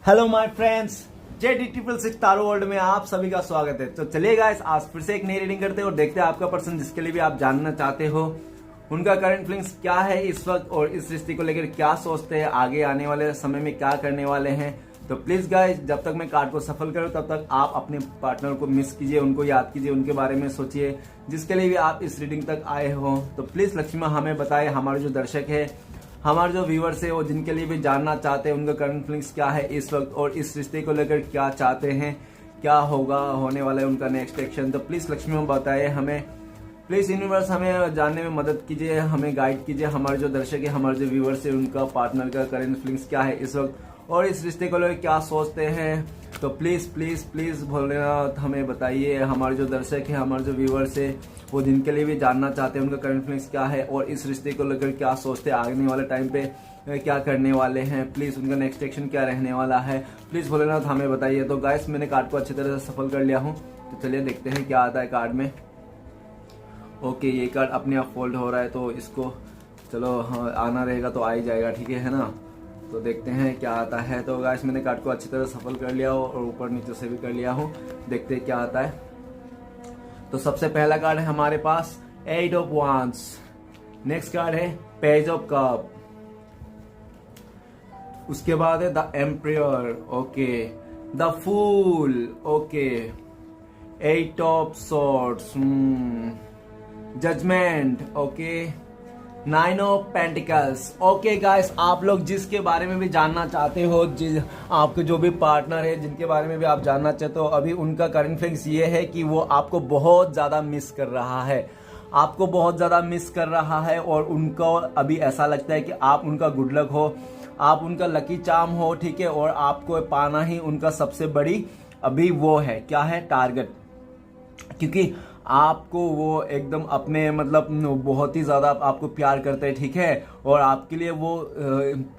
Hello my friends, JD666 taro world में आप सभी का स्वागत है। तो चलिए गाइस, आज फिर से एक नई रीडिंग करते हैं और देखते हैं आपका पर्सन जिसके लिए भी आप जानना चाहते हो उनका करंट फीलिंग्स क्या है इस वक्त और इस रिश्ते को लेकर क्या सोचते हैं, आगे आने वाले समय में क्या करने वाले हैं। तो प्लीज गाइस, जब तक मैं कार्ड को सफल करूं तब तक आप अपने पार्टनर को मिस कीजिए, उनको याद कीजिए, उनके बारे में सोचिए जिसके लिए भी आप इस रीडिंग तक आए हो। तो प्लीज लक्ष्मी हमें बताए, हमारे जो दर्शक है, हमारे जो व्यूवर्स है, वो जिनके लिए भी जानना चाहते हैं उनका करंट फीलिंग्स क्या है इस वक्त और इस रिश्ते को लेकर क्या चाहते हैं, क्या होगा, होने वाला है उनका नेक्स्ट एक्शन। तो प्लीज लक्ष्मी बताए हमें, प्लीज यूनिवर्स हमें जानने में मदद कीजिए, हमें गाइड कीजिए। हमारे जो दर्शक है, हमारे जो व्यूवर्स है, उनका पार्टनर का करंट फीलिंग्स क्या है इस वक्त और इस रिश्ते को लेकर क्या सोचते हैं। तो प्लीज प्लीज प्लीज भोलेनाथ हमें बताइए। हमारे जो दर्शक है, हमारे जो व्यूवर्स है, वो जिनके लिए भी जानना चाहते हैं उनका करंट फीलिंग्स क्या है और इस रिश्ते को लेकर क्या सोचते हैं, आने वाले टाइम पे क्या करने वाले हैं, प्लीज उनका नेक्स्ट एक्शन क्या रहने वाला है, प्लीज भोलेनाथ हमें बताइए। तो गाइस, मैंने कार्ड को अच्छी तरह से सफल कर लिया हूँ। तो चलिए देखते हैं क्या आता है कार्ड में। ओके, ये कार्ड अपने आप फोल्ड हो रहा है, तो इसको चलो हाँ, आना रहेगा तो आ ही जाएगा, ठीक है ना। तो देखते हैं क्या आता है। तो गाइस, मैंने कार्ड को अच्छी तरह सफल कर लिया हो और ऊपर नीचे से भी कर लिया हूँ। देखते हैं क्या आता है। तो सबसे पहला कार्ड है हमारे पास 8 ऑफ वांड्स। नेक्स्ट कार्ड है पेज ऑफ कप। उसके बाद है the emperor, okay, the fool, okay, 8 of swords, judgment, okay, 9 of pentacles. Okay guys, आप लोग जिसके बारे में भी जानना चाहते हो, आपके जो भी पार्टनर है, जिनके बारे में भी आप जानना चाहते हो, अभी उनका करंट फीलिंग्स ये है कि वो आपको बहुत ज्यादा मिस कर रहा है, आपको बहुत ज्यादा मिस कर रहा है और उनको अभी ऐसा लगता है कि आप उनका गुड लक हो, आप उनका लकी चार्म हो, ठीक है। और आपको पाना ही उनका सबसे बड़ी अभी वो है, क्या है, टारगेट। क्योंकि आपको वो एकदम अपने मतलब बहुत ही ज़्यादा आपको प्यार करते हैं, ठीक है, और आपके लिए वो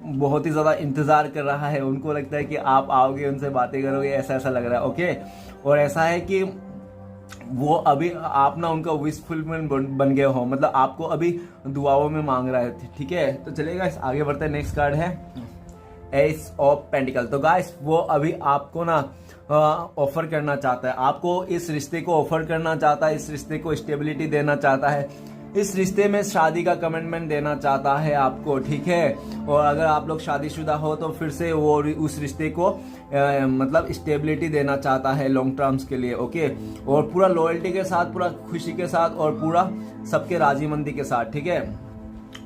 बहुत ही ज़्यादा इंतज़ार कर रहा है। उनको लगता है कि आप आओगे, उनसे बातें करोगे, ऐसा ऐसा लग रहा है, ओके। और ऐसा है कि वो अभी आप ना उनका विश फुलफिलमेंट बन गए हो, मतलब आपको अभी दुआओं में मांग रहा है, ठीक है। तो चलिएगा आगे बढ़ते हैं। नेक्स्ट कार्ड है एस ऑफ पेंटिकल। तो गाइस, वो अभी आपको ना ऑफर करना चाहता है, आपको इस रिश्ते को ऑफर करना चाहता है, इस रिश्ते को स्टेबिलिटी देना चाहता है, इस रिश्ते में शादी का कमिटमेंट देना चाहता है आपको, ठीक है। और अगर आप लोग शादीशुदा हो तो फिर से वो उस रिश्ते को मतलब स्टेबिलिटी देना चाहता है लॉन्ग टर्म्स के लिए, ओके। और पूरा लॉयल्टी के साथ, पूरा खुशी के साथ और पूरा सबके राजीमंदी के साथ, ठीक है।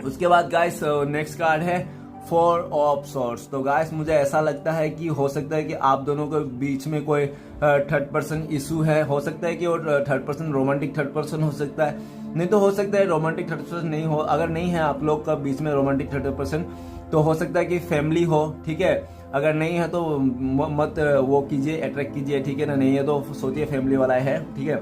उसके बाद गाइस, नेक्स्ट कार्ड है 4 ऑफ सॉर्ड्स। तो गाइस, मुझे ऐसा लगता है कि हो सकता है कि आप दोनों के बीच में कोई थर्ड पर्सन इशू है, हो सकता है कि और third person romantic third person हो सकता है, नहीं तो हो सकता है रोमांटिक थर्ड पर्सन नहीं हो। अगर नहीं है आप लोग का बीच में रोमांटिक थर्ड पर्सन, तो हो सकता है कि फैमिली हो, ठीक है। अगर नहीं है तो मत वो कीजिए, अट्रैक्ट कीजिए, ठीक है ना। नहीं है तो सोचिए फैमिली वाला है, ठीक है।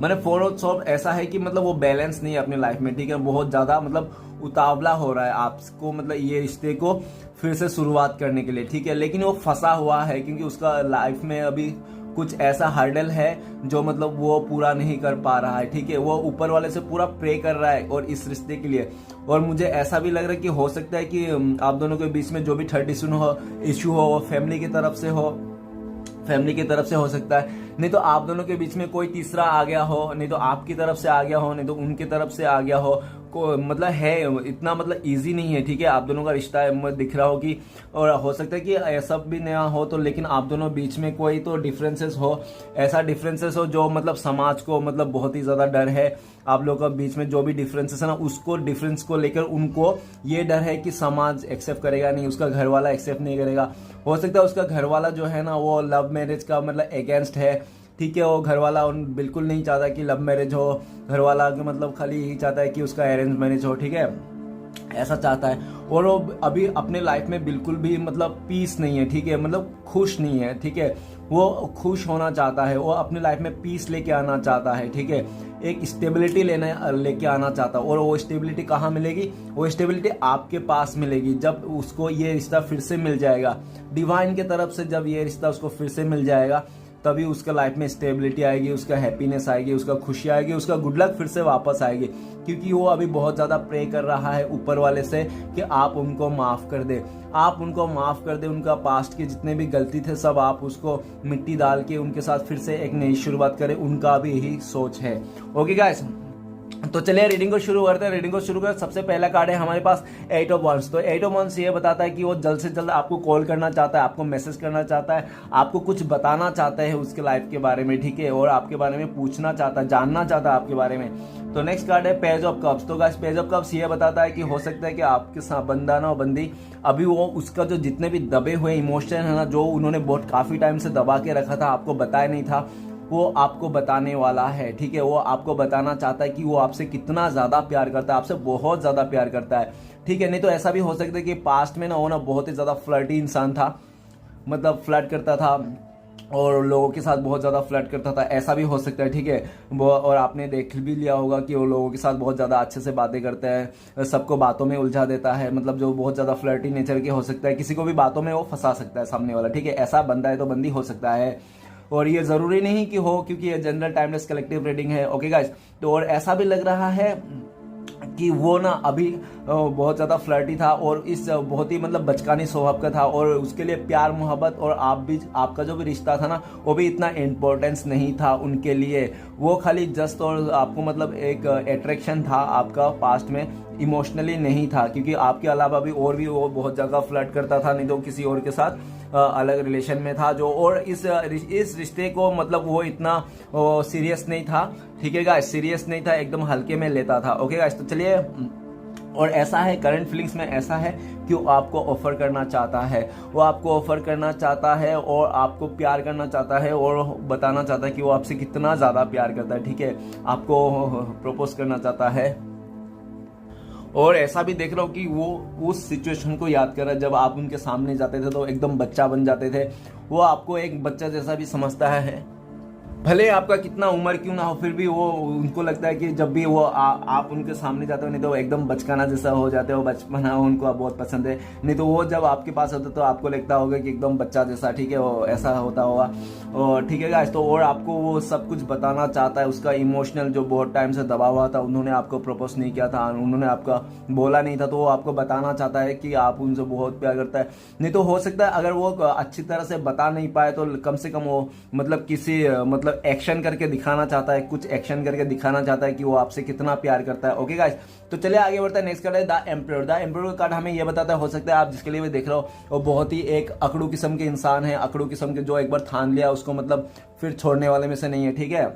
मैंने 4 ऑफ सॉर्ड ऐसा है कि मतलब वो बैलेंस नहीं है अपने लाइफ में, ठीक है। बहुत ज्यादा मतलब उतावला हो रहा है आपको, मतलब ये रिश्ते को फिर से शुरुआत करने के लिए, ठीक है। लेकिन वो फंसा हुआ है क्योंकि उसका लाइफ में अभी कुछ ऐसा हर्डल है जो मतलब वो पूरा नहीं कर पा रहा है, ठीक है। वो ऊपर वाले से पूरा प्रे कर रहा है और इस रिश्ते के लिए। और मुझे ऐसा भी लग रहा है कि हो सकता है कि आप दोनों के बीच में जो भी थर्ड इशू हो वो फैमिली की तरफ से हो, फैमिली की तरफ से हो सकता है, नहीं तो आप दोनों के बीच में कोई तीसरा आ गया हो, नहीं तो आपकी तरफ से आ गया हो, नहीं तो उनकी तरफ से आ गया हो। को मतलब है इतना मतलब इजी नहीं है, ठीक है। आप दोनों का रिश्ता है, दिख रहा हो कि, और हो सकता है कि ऐसा भी नया हो तो, लेकिन आप दोनों बीच में कोई तो डिफरेंसेस हो, ऐसा डिफरेंसेस हो जो मतलब समाज को मतलब बहुत ही ज्यादा डर है। आप लोगों का बीच में जो भी डिफरेंसेस है ना, उसको डिफरेंस को लेकर उनको ये डर है कि समाज एक्सेप्ट करेगा नहीं, उसका घर वाला एक्सेप्ट नहीं करेगा। हो सकता है उसका घर वाला जो है ना वो लव मैरिज का मतलब अगेंस्ट है, ठीक है। वो घर वाला बिल्कुल नहीं चाहता कि लव मैरिज हो, घर वाला मतलब खाली यही चाहता है कि उसका अरेंज मैरिज हो, ठीक है, ऐसा चाहता है। और वो अभी अपने लाइफ में बिल्कुल भी मतलब पीस नहीं है, ठीक है, मतलब खुश नहीं है, ठीक है। वो खुश होना चाहता है, वो अपने लाइफ में पीस लेके आना चाहता है, ठीक है, एक स्टेबिलिटी लेके आना चाहता है। और वो स्टेबिलिटी कहाँ मिलेगी? वो स्टेबिलिटी आपके पास मिलेगी जब उसको ये रिश्ता फिर से मिल जाएगा, डिवाइन की तरफ से जब ये रिश्ता उसको फिर से मिल जाएगा, तभी उसका लाइफ में स्टेबिलिटी आएगी, उसका हैप्पीनेस आएगी, उसका खुशी आएगी, उसका गुड लक फिर से वापस आएगी। क्योंकि वो अभी बहुत ज़्यादा प्रे कर रहा है ऊपर वाले से कि आप उनको माफ़ कर दे, आप उनको माफ़ कर दे। उनका पास्ट के जितने भी गलती थे सब आप उसको मिट्टी डाल के उनके साथ फिर से एक नई शुरुआत करें, उनका भी यही सोच है। ओके गाइस, तो चलिए रीडिंग को शुरू करते हैं। रीडिंग को शुरू करते सबसे पहला कार्ड है हमारे पास 8 ऑफ वंस। तो 8 ऑफ वंस ये बताता है कि वो जल्द से जल्द आपको कॉल करना चाहता है, आपको मैसेज करना चाहता है, आपको कुछ बताना चाहता है उसके लाइफ के बारे में, ठीक है, और आपके बारे में पूछना चाहता है, जानना चाहता है आपके बारे में। तो नेक्स्ट कार्ड है पेज ऑफ कप्स। तो गाइस पेज ऑफ कप्स ये बताता है कि हो सकता है कि आपके साथ बंदा ना बंदी अभी वो उसका जो जितने भी दबे हुए इमोशन है ना, जो उन्होंने बहुत काफी टाइम से दबा के रखा था, आपको बताया नहीं था, वो आपको बताने वाला है, ठीक है। वो आपको बताना चाहता है कि वो आपसे कितना ज्यादा प्यार करता है, आपसे बहुत ज्यादा प्यार करता है, ठीक है। नहीं तो ऐसा भी हो सकता है कि पास्ट में ना वो ना बहुत ही ज्यादा फ्लर्टी इंसान था, मतलब फ्लर्ट करता था और लोगों के साथ बहुत ज़्यादा फ्लर्ट करता था, ऐसा भी हो सकता है, ठीक है। वो और आपने देख भी लिया होगा कि वो लोगों के साथ बहुत ज़्यादा अच्छे से बातें करता है, सबको बातों में उलझा देता है, मतलब जो बहुत ज़्यादा फ्लर्टी नेचर के हो सकता है, किसी को भी बातों में वो फंसा सकता है सामने वाला, ठीक है। ऐसा बंदा है तो बंदी हो सकता है, और ये ज़रूरी नहीं कि हो, क्योंकि ये जनरल टाइमलेस कलेक्टिव रीडिंग है। ओके गाइस, तो और ऐसा भी लग रहा है कि वो ना अभी बहुत ज़्यादा फ्लर्टी था और इस बहुत ही मतलब बचकानी स्वभाव का था, और उसके लिए प्यार मोहब्बत और आपका जो भी रिश्ता था ना वो भी इतना इम्पोर्टेंस नहीं था उनके लिए। वो खाली जस्ट और आपको मतलब एक अट्रैक्शन था आपका, पास्ट में इमोशनली नहीं था, क्योंकि आपके अलावा भी और भी वो बहुत जगह फ्लर्ट करता था, नहीं तो किसी और के साथ अलग रिलेशन में था जो, और इस रिश्ते को मतलब वो इतना सीरियस नहीं था, ठीक है गाइस, सीरियस नहीं था, एकदम हल्के में लेता था। ओके गाइस, तो चलिए, और ऐसा है करंट फीलिंग्स में ऐसा है कि वो आपको ऑफर करना चाहता है, वो आपको ऑफर करना चाहता है और आपको प्यार करना चाहता है और बताना चाहता है कि वो आपसे कितना ज़्यादा प्यार करता है, ठीक है, आपको प्रपोज करना चाहता है। और ऐसा भी देख रहा हूँ कि वो उस सिचुएशन को याद कर रहा है जब आप उनके सामने जाते थे तो एकदम बच्चा बन जाते थे, वो आपको एक बच्चा जैसा भी समझता है, भले आपका कितना उम्र क्यों ना हो, फिर भी वो उनको लगता है कि जब भी वो आप उनके सामने जाते हो नहीं तो एकदम बचकाना जैसा हो जाते हो, बचपना उनको बहुत पसंद है, नहीं तो वो जब आपके पास होता तो आपको लगता होगा कि एकदम बच्चा जैसा, ठीक है, वो ऐसा होता होगा। और ठीक है गाइस, तो और आपको वो सब कुछ बताना चाहता है, उसका इमोशनल जो बहुत टाइम से दबा हुआ था, उन्होंने आपको प्रपोज नहीं किया था, उन्होंने आपका बोला नहीं था, तो वो आपको बताना चाहता है कि आप उनसे बहुत प्यार करता है। नहीं तो हो सकता है अगर वो अच्छी तरह से बता नहीं पाए तो कम से कम वो मतलब किसी मतलब एक्शन करके दिखाना चाहता है, कुछ एक्शन करके दिखाना चाहता है कि वो आपसे कितना प्यार करता है। ओके गाइस, तो चलिए आगे बढ़ते हैं। नेक्स्ट कार्ड है the emperor. The emperor card हमें ये बताता है, हो सकता है आप जिसके लिए भी देख रहे हो वो बहुत ही एक अकड़ू किस्म के इंसान है, अकड़ू किस्म के, जो एक बार ठान लिया उसको मतलब फिर छोड़ने वाले में से नहीं है, ठीक है।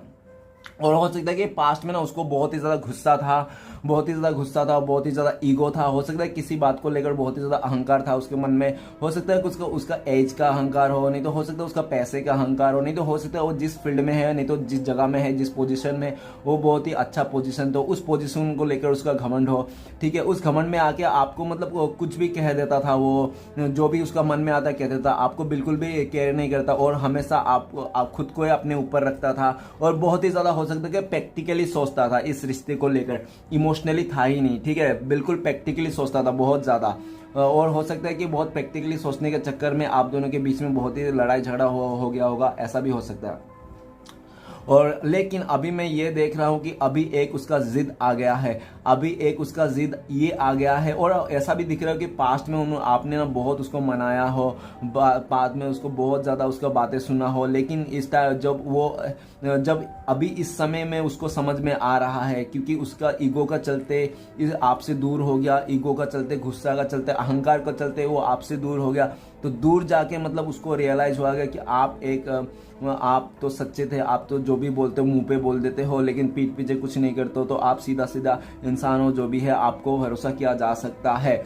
और हो सकता है कि पास्ट में ना उसको बहुत ही ज्यादा गुस्सा था, बहुत ही ज्यादा ईगो था, हो सकता है किसी बात को लेकर बहुत ही ज्यादा अहंकार था उसके मन में, हो सकता है कुछ उसका एज का अहंकार हो, नहीं तो हो सकता है उसका पैसे का अहंकार हो, नहीं तो हो सकता है वो जिस फील्ड में है, नहीं तो जिस जगह में है, जिस पोजीशन में, वो बहुत ही अच्छा पोजीशन, तो उस पोजीशन को लेकर उसका घमंड हो, ठीक है। उस घमंड में आके आपको मतलब कुछ भी कह देता था, वो जो भी उसका मन में आता कह देता, आपको बिल्कुल भी केयर नहीं करता और हमेशा आप खुद को अपने ऊपर रखता था, और बहुत ही ज्यादा हो सकता है कि प्रैक्टिकली सोचता था इस रिश्ते को लेकर, इमोशनली था ही नहीं, ठीक है, बिल्कुल प्रैक्टिकली सोचता था बहुत ज्यादा। और हो सकता है कि बहुत प्रैक्टिकली सोचने के चक्कर में आप दोनों के बीच में बहुत ही लड़ाई झगड़ा हो गया होगा, ऐसा भी हो सकता है। और लेकिन अभी मैं ये देख रहा हूं कि अभी एक उसका जिद आ गया है, अभी एक उसका जिद ये आ गया है, और ऐसा भी दिख रहा है कि पास्ट में आपने ना बहुत उसको मनाया हो, बाद में उसको बहुत ज़्यादा उसका बातें सुना हो, लेकिन इस टाइम जब अभी इस समय में उसको समझ में आ रहा है, क्योंकि उसका ईगो का चलते आपसे दूर हो गया, ईगो का चलते, गुस्सा का चलते, अहंकार का चलते वो आपसे दूर हो गया, तो दूर जाके मतलब उसको रियलाइज हुआ गया कि आप तो सच्चे थे, आप तो जो भी बोलते हो मुंह पे बोल देते हो, लेकिन पीठ पीछे कुछ नहीं करते हो, तो आप सीधा सीधा इंसान हो, जो भी है आपको भरोसा किया जा सकता है,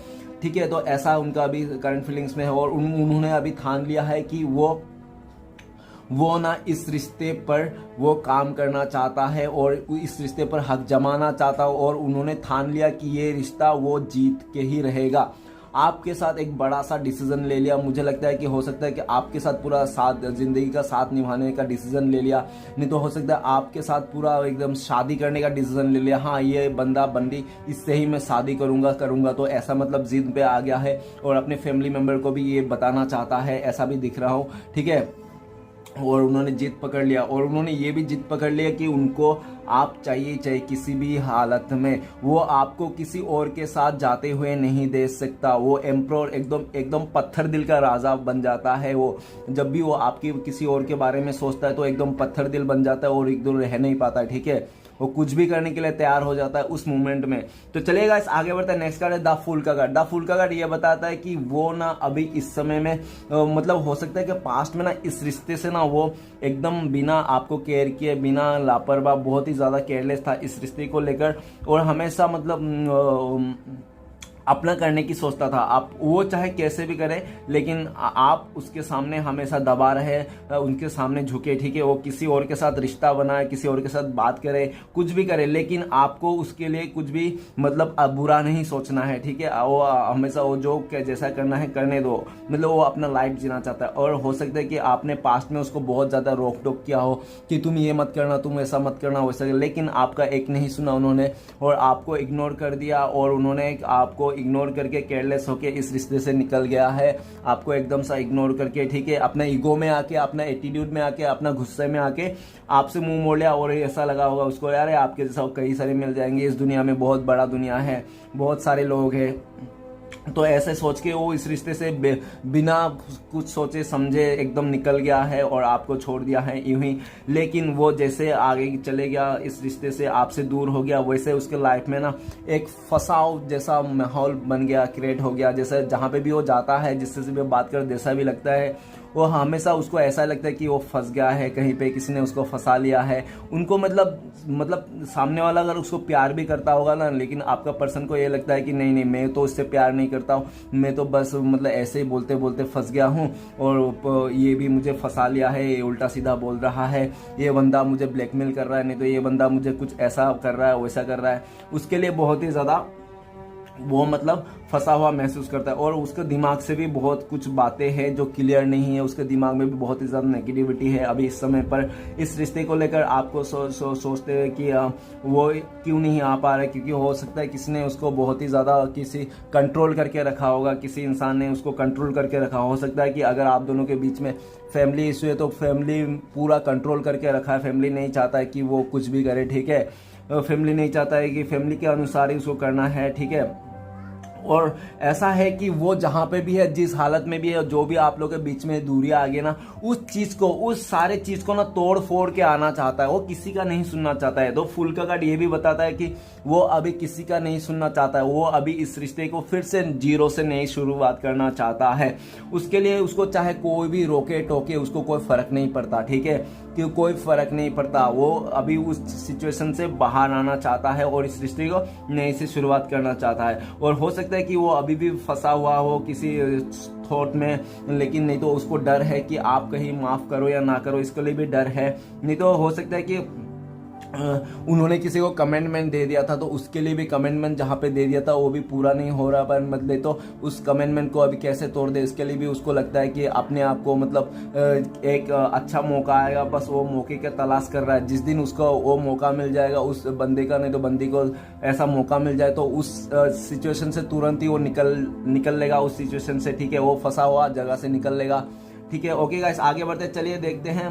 ठीक है। तो ऐसा उनका अभी करंट फीलिंग्स में है, और उन्होंने अभी ठान लिया है कि वो ना इस रिश्ते पर वो काम करना चाहता है और इस रिश्ते पर हक जमाना चाहता है, और उन्होंने ठान लिया कि ये रिश्ता वो जीत के ही रहेगा। आपके साथ एक बड़ा सा डिसीजन ले लिया, मुझे लगता है कि हो सकता है कि आपके साथ पूरा साथ जिंदगी का साथ निभाने का डिसीजन ले लिया, नहीं तो हो सकता है आपके साथ पूरा एकदम शादी करने का डिसीजन ले लिया, हाँ ये बंदा बंदी इससे ही मैं शादी करूंगा, तो ऐसा मतलब जिद पे आ गया है, और अपने फैमिली मेंबर को भी ये बताना चाहता है, ऐसा भी दिख रहा हो, ठीक है। और उन्होंने जिद पकड़ लिया, और उन्होंने ये भी जिद पकड़ लिया कि उनको आप चाहिए चाहिए किसी भी हालत में, वो आपको किसी और के साथ जाते हुए नहीं देख सकता। वो एम्प्रोर एकदम एकदम पत्थर दिल का राजा बन जाता है। वो जब भी वो आपकी किसी और के बारे में सोचता है तो एकदम पत्थर दिल बन जाता है और एकदम रह नहीं पाता है, ठीक है। वो कुछ भी करने के लिए तैयार हो जाता है उस मोमेंट में। तो चलिएगा इस आगे बढ़ते हैं। नेक्स्ट कार्ड है द फूल का कार्ड। द फूल का कार्ड ये बताता है कि वो ना अभी इस समय में मतलब हो सकता है कि पास्ट में ना इस रिश्ते से ना वो एकदम बिना आपको केयर किए, बिना लापरवाह, बहुत ही ज्यादा केयरलेस था इस रिश्ते को लेकर, और हमेशा मतलब अपना करने की सोचता था। आप वो चाहे कैसे भी करे, लेकिन आप उसके सामने हमेशा दबा रहे, उनके सामने झुके, ठीक है। वो किसी और के साथ रिश्ता बनाए, किसी और के साथ बात करे, कुछ भी करे, लेकिन आपको उसके लिए कुछ भी मतलब बुरा नहीं सोचना है, ठीक है। वो हमेशा वो जो जैसा करना है करने दो, मतलब वो अपना लाइफ जीना चाहता है। और हो सकता है कि आपने पास्ट में उसको बहुत ज्यादा रोक टोक किया हो कि तुम ये मत करना, तुम ऐसा मत करना, वैसा, लेकिन आपका एक नहीं सुना उन्होंने और आपको इग्नोर कर दिया, और उन्होंने आपको इग्नोर करके केयरलेस होके इस रिश्ते से निकल गया है। आपको एकदम सा इग्नोर करके, ठीक है, अपना ईगो में आके, अपना एटीट्यूड में आके, अपना गुस्से में आके आपसे मुंह मोड़ लिया। और ऐसा लगा होगा उसको, यार आपके जैसा कई सारे मिल जाएंगे इस दुनिया में, बहुत बड़ा दुनिया है, बहुत सारे लोग हैं। तो ऐसे सोच के वो इस रिश्ते से बिना कुछ सोचे समझे एकदम निकल गया है और आपको छोड़ दिया है यूं ही। लेकिन वो जैसे आगे चले गया, इस रिश्ते से आपसे दूर हो गया, वैसे उसके लाइफ में ना एक फसाव जैसा माहौल बन गया, क्रिएट हो गया। जैसे जहाँ पे भी वो जाता है, जिससे भी बात कर, जैसा भी लगता है, वो हमेशा उसको ऐसा लगता है कि वो फंस गया है कहीं पे, किसी ने उसको फंसा लिया है। उनको मतलब सामने वाला अगर उसको प्यार भी करता होगा ना, लेकिन आपका पर्सन को ये लगता है कि नहीं नहीं, मैं तो इससे प्यार नहीं करता हूँ, मैं तो बस मतलब ऐसे ही बोलते बोलते फंस गया हूँ, और ये भी मुझे फंसा लिया है, ये उल्टा सीधा बोल रहा है, ये बंदा मुझे ब्लैकमेल कर रहा है, नहीं तो ये बंदा मुझे कुछ ऐसा कर रहा है, वैसा कर रहा है। उसके लिए बहुत ही ज़्यादा वो मतलब फंसा हुआ महसूस करता है। और उसके दिमाग से भी बहुत कुछ बातें हैं जो क्लियर नहीं है, उसके दिमाग में भी बहुत ही ज़्यादा नेगेटिविटी है अभी इस समय पर। इस रिश्ते को लेकर आपको सोचते हैं कि वो क्यों नहीं आ पा रहा है, क्योंकि हो सकता है किसी ने उसको बहुत ही ज़्यादा किसी कंट्रोल करके रखा होगा, किसी इंसान ने उसको कंट्रोल करके रखा हो सकता है कि अगर आप दोनों के बीच में फैमिली इशू है तो फैमिली पूरा कंट्रोल करके रखा है। फैमिली नहीं चाहता है कि वो कुछ भी करे, ठीक है। फैमिली नहीं चाहता है कि फैमिली के अनुसार ही उसको करना है, ठीक है। और ऐसा है कि वो जहां पे भी है, जिस हालत में भी है, जो भी आप लोग के बीच में दूरियां आ गई ना, उस चीज को, उस सारे चीज को ना तोड़ फोड़ के आना चाहता है। वो किसी का नहीं सुनना चाहता है। तो फूल का कार्ड ये भी बताता है कि वो अभी किसी का नहीं सुनना चाहता है। वो अभी इस रिश्ते को फिर से जीरो से नई शुरुआत करना चाहता है। उसके लिए उसको चाहे कोई भी रोके टोके, उसको कोई फर्क नहीं पड़ता, ठीक है, कि कोई फर्क नहीं पड़ता। वो अभी उस सिचुएशन से बाहर आना चाहता है और इस रिश्ते को नई से शुरुआत करना चाहता है। और हो सकता है कि वो अभी भी फंसा हुआ हो किसी थॉट में, लेकिन नहीं तो उसको डर है कि आप कहीं माफ करो या ना करो, इसके लिए भी डर है। नहीं तो हो सकता है कि उन्होंने किसी को कमेंटमेंट दे दिया था, तो उसके लिए भी कमेंटमेंट जहाँ पे दे दिया था वो भी पूरा नहीं हो रहा, पर मतलब तो उस कमेंटमेंट को अभी कैसे तोड़ दे, इसके लिए भी उसको लगता है कि अपने आप को मतलब एक अच्छा मौका आएगा, बस वो मौके का तलाश कर रहा है। जिस दिन उसको वो मौका मिल जाएगा उस बंदे का, नहीं तो बंदी को ऐसा मौका मिल जाए, तो उस सिचुएशन से तुरंत ही वो निकल लेगा उस सिचुएशन से, ठीक है। वो फंसा हुआ जगह से निकल लेगा, ठीक है। ओके गाइस, आगे बढ़ते चलिए देखते हैं।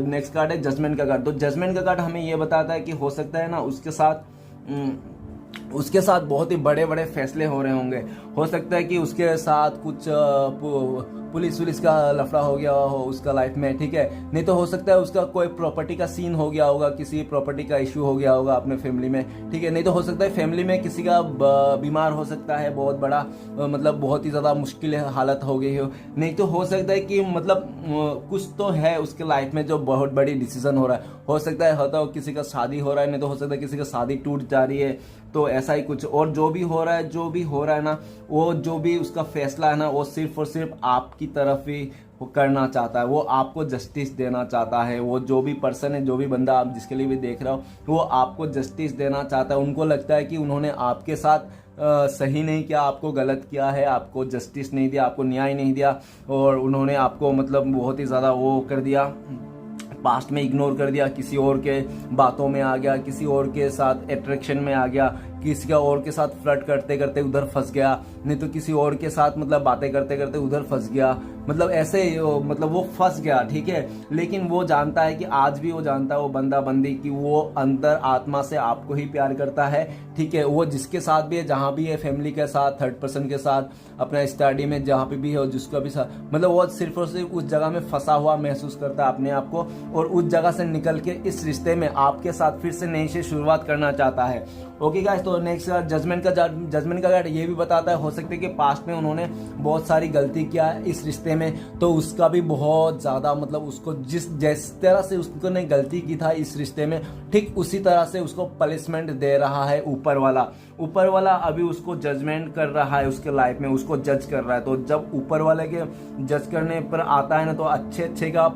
नेक्स्ट कार्ड है जजमेंट का कार्ड। तो जजमेंट का कार्ड हमें ये बताता है कि हो सकता है ना उसके साथ बहुत ही बड़े बड़े फैसले हो रहे होंगे। हो सकता है कि उसके साथ कुछ पुलिस का लफड़ा हो गया हो उसका लाइफ में, ठीक है। नहीं तो हो सकता है उसका कोई प्रॉपर्टी का सीन हो गया होगा, किसी प्रॉपर्टी का इश्यू हो गया होगा अपने फैमिली में, ठीक है। नहीं तो हो सकता है फैमिली में किसी का बीमार हो सकता है, बहुत बड़ा मतलब बहुत ही ज्यादा मुश्किल हालत हो गई हो। नहीं तो हो सकता है कि मतलब कुछ तो है उसके लाइफ में जो बहुत बड़ी डिसीजन हो रहा है। हो सकता है होता हो किसी का शादी हो रहा है, नहीं तो हो सकता है किसी का शादी टूट जा रही है, तो ऐसा ही कुछ। और जो भी हो रहा है ना, वो जो भी उसका फैसला है ना, वो सिर्फ और सिर्फ आपकी तरफ ही वो करना चाहता है। वो आपको जस्टिस देना चाहता है। वो जो भी पर्सन है, जो भी बंदा आप जिसके लिए भी देख रहा हो, वो आपको जस्टिस देना चाहता है। उनको लगता है कि उन्होंने आपके साथ सही नहीं किया, आपको गलत किया है, आपको जस्टिस नहीं दिया, आपको न्याय नहीं दिया, और उन्होंने आपको मतलब बहुत ही ज़्यादा वो कर दिया, पास्ट में इग्नोर कर दिया, किसी और के बातों में आ गया, किसी और के साथ अट्रैक्शन में आ गया, किसी का और के साथ फ्लर्ट करते करते उधर फंस गया, नहीं तो किसी और के साथ मतलब बातें करते करते उधर फंस गया, मतलब ऐसे मतलब वो फंस गया, ठीक है। लेकिन वो जानता है कि आज भी वो जानता है वो बंदा बंदी कि वो अंदर आत्मा से आपको ही प्यार करता है, ठीक है। वो जिसके साथ भी है, जहां भी है, फैमिली के साथ, थर्ड पर्सन के साथ, अपना स्टडी में जहां पे भी है, जिसका भी साथ, मतलब वो सिर्फ और सिर्फ उस जगह में फंसा हुआ महसूस करता है अपने आप को, और उस जगह से निकल के इस रिश्ते में आपके साथ फिर से नई से शुरुआत करना चाहता है। ओके गाइस, तो नेक्स्ट जजमेंट का कार्ड ये भी बताता है, हो सकता है कि पास्ट में उन्होंने बहुत सारी गलती किया इस रिश्ते में, तो उसका भी बहुत ज्यादा मतलब उसको जिस तरह से उसने गलती की था इस रिश्ते में, ठीक उसी तरह से उसको पनिशमेंट दे रहा है ऊपर वाला अभी उसको जजमेंट कर रहा है उसके लाइफ में, उसको जज कर रहा है। तो जब ऊपर वाले के जज करने पर आता है ना, तो अच्छे का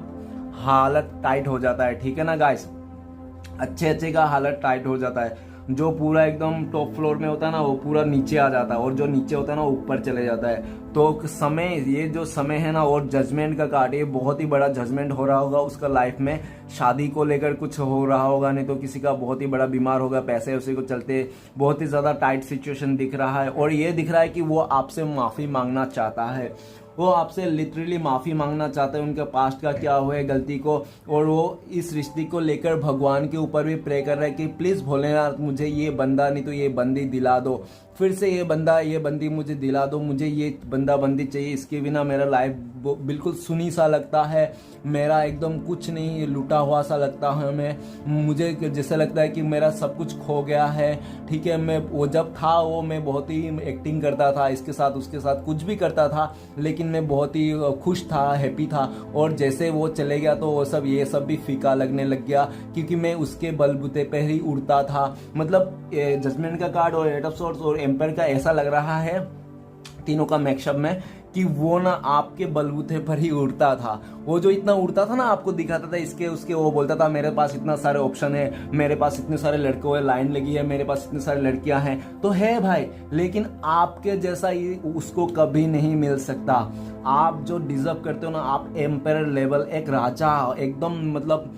हालत टाइट हो जाता है, ठीक है ना गाइस। अच्छे का हालत टाइट हो जाता है। जो पूरा एकदम टॉप फ्लोर में होता है ना, वो पूरा नीचे आ जाता है, और जो नीचे होता है ना, वो ऊपर चले जाता है। तो ये जो समय है ना, और जजमेंट का कार्ड, ये बहुत ही बड़ा जजमेंट हो रहा होगा उसका लाइफ में। शादी को लेकर कुछ हो रहा होगा, नहीं तो किसी का बहुत ही बड़ा बीमार होगा, पैसे उसी को चलते बहुत ही ज्यादा टाइट सिचुएशन दिख रहा है। और ये दिख रहा है कि वो आपसे माफी मांगना चाहता है, वो आपसे लिटरली माफी मांगना चाहते हैं उनके पास्ट का क्या हुआ है गलती को। और वो इस रिश्ते को लेकर भगवान के ऊपर भी प्रे कर रहे हैं कि प्लीज भोलेनाथ मुझे ये बंदा नहीं तो ये बंदी दिला दो, फिर से ये बंदी मुझे दिला दो, मुझे ये बंदा बंदी चाहिए। इसके बिना मेरा लाइफ बिल्कुल सुनी सा लगता है, मेरा एकदम कुछ नहीं, लूटा हुआ सा लगता है। मुझे जैसे लगता है कि मेरा सब कुछ खो गया है, ठीक है। मैं वो जब था वो मैं बहुत ही एक्टिंग करता था, इसके साथ उसके साथ कुछ भी करता था, लेकिन मैं बहुत ही खुश था, हैप्पी था। और जैसे वो चले गया तो वो सब ये सब भी फीका लगने लग गया, क्योंकि मैं उसके बलबूते पे ही उड़ता था। मतलब जजमेंट का कार्ड और एट ऑफ सोर्ड्स और एम्पायर का ऐसा लग रहा है तीनों का मैक्सअप में कि वो ना आपके बलबूते पर ही उड़ता था। वो जो इतना उड़ता था ना, आपको दिखाता था इसके उसके, वो बोलता था मेरे पास इतना सारे ऑप्शन है, मेरे पास इतने सारे लड़कों है, लाइन लगी है, मेरे पास इतनी सारी लड़कियां हैं, तो है भाई, लेकिन आपके जैसा ये उसको कभी नहीं मिल सकता। आप जो डिजर्व करते हो ना, आप एम्पायर लेवल, एक राजा, एकदम मतलब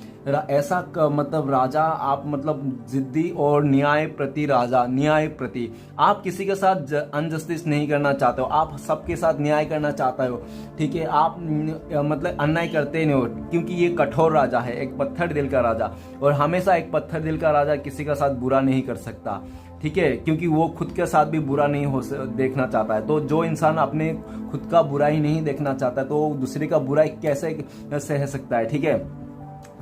ऐसा मतलब राजा आप, मतलब जिद्दी और न्याय प्रति राजा, न्याय प्रति। आप किसी के साथ अनजस्टिस नहीं करना चाहते हो, आप सबके साथ न्याय करना चाहते हो, ठीक है। आप मतलब अन्याय करते नहीं हो, क्योंकि ये कठोर राजा है, एक पत्थर दिल का राजा। और हमेशा एक पत्थर दिल का राजा किसी का साथ बुरा नहीं कर सकता, ठीक है, क्योंकि वो खुद के साथ भी बुरा नहीं हो देखना चाहता है। तो जो इंसान अपने खुद का बुरा ही नहीं देखना चाहता, तो दूसरे का बुराई कैसे सह सकता है, ठीक है।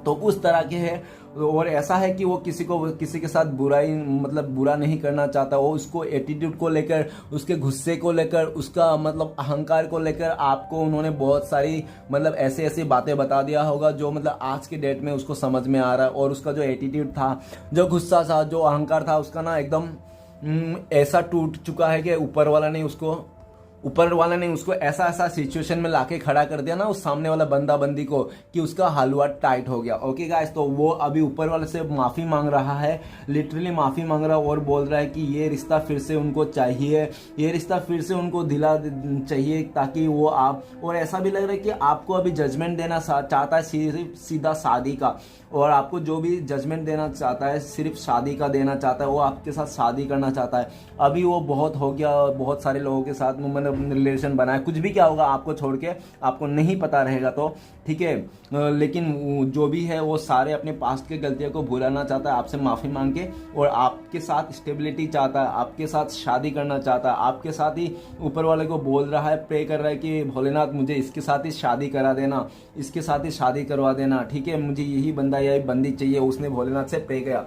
तो उस तरह के है। और ऐसा है कि वो किसी के साथ बुराई मतलब बुरा नहीं करना चाहता। वो उसको एटीट्यूड को लेकर, उसके गुस्से को लेकर, उसका मतलब अहंकार को लेकर आपको उन्होंने बहुत सारी मतलब ऐसी बातें बता दिया होगा, जो मतलब आज के डेट में उसको समझ में आ रहा है। और उसका जो एटीट्यूड था, जो गुस्सा था, जो अहंकार था, उसका ना एकदम ऐसा टूट चुका है कि ऊपर वाला ने उसको ऐसा सिचुएशन में लाके खड़ा कर दिया ना, उस सामने वाला बंदा बंदी को, कि उसका हलवा टाइट हो गया। ओके गाइस, तो वो अभी ऊपर वाले से माफी मांग रहा है, लिटरली माफी मांग रहा है, और बोल रहा है कि ये रिश्ता फिर से उनको चाहिए, ये रिश्ता फिर से उनको दिला चाहिए, ताकि वो आप, और ऐसा भी लग रहा है कि आपको अभी जजमेंट देना चाहता है सिर्फ सीधा शादी का, और आपको जो भी जजमेंट देना चाहता है सिर्फ शादी का देना चाहता है, वो आपके साथ शादी करना चाहता है। अभी वो बहुत हो गया, बहुत सारे लोगों के साथ मतलब रिलेशन बनाया, कुछ भी क्या होगा आपको छोड़ के, आपको नहीं पता रहेगा, तो ठीक है। लेकिन जो भी है वो सारे अपने पास्ट के गलतियों को भुलाना चाहता है, आपसे माफी मांग के, और आपके साथ स्टेबिलिटी चाहता है, आपके साथ शादी करना चाहता है, आपके साथ ही ऊपर वाले को बोल रहा है, प्रे कर रहा है कि भोलेनाथ मुझे इसके साथ ही शादी करा देना, इसके साथ ही शादी करवा देना, ठीक है, मुझे यही बंदा यही बंदी चाहिए। उसने भोलेनाथ से प्रे किया।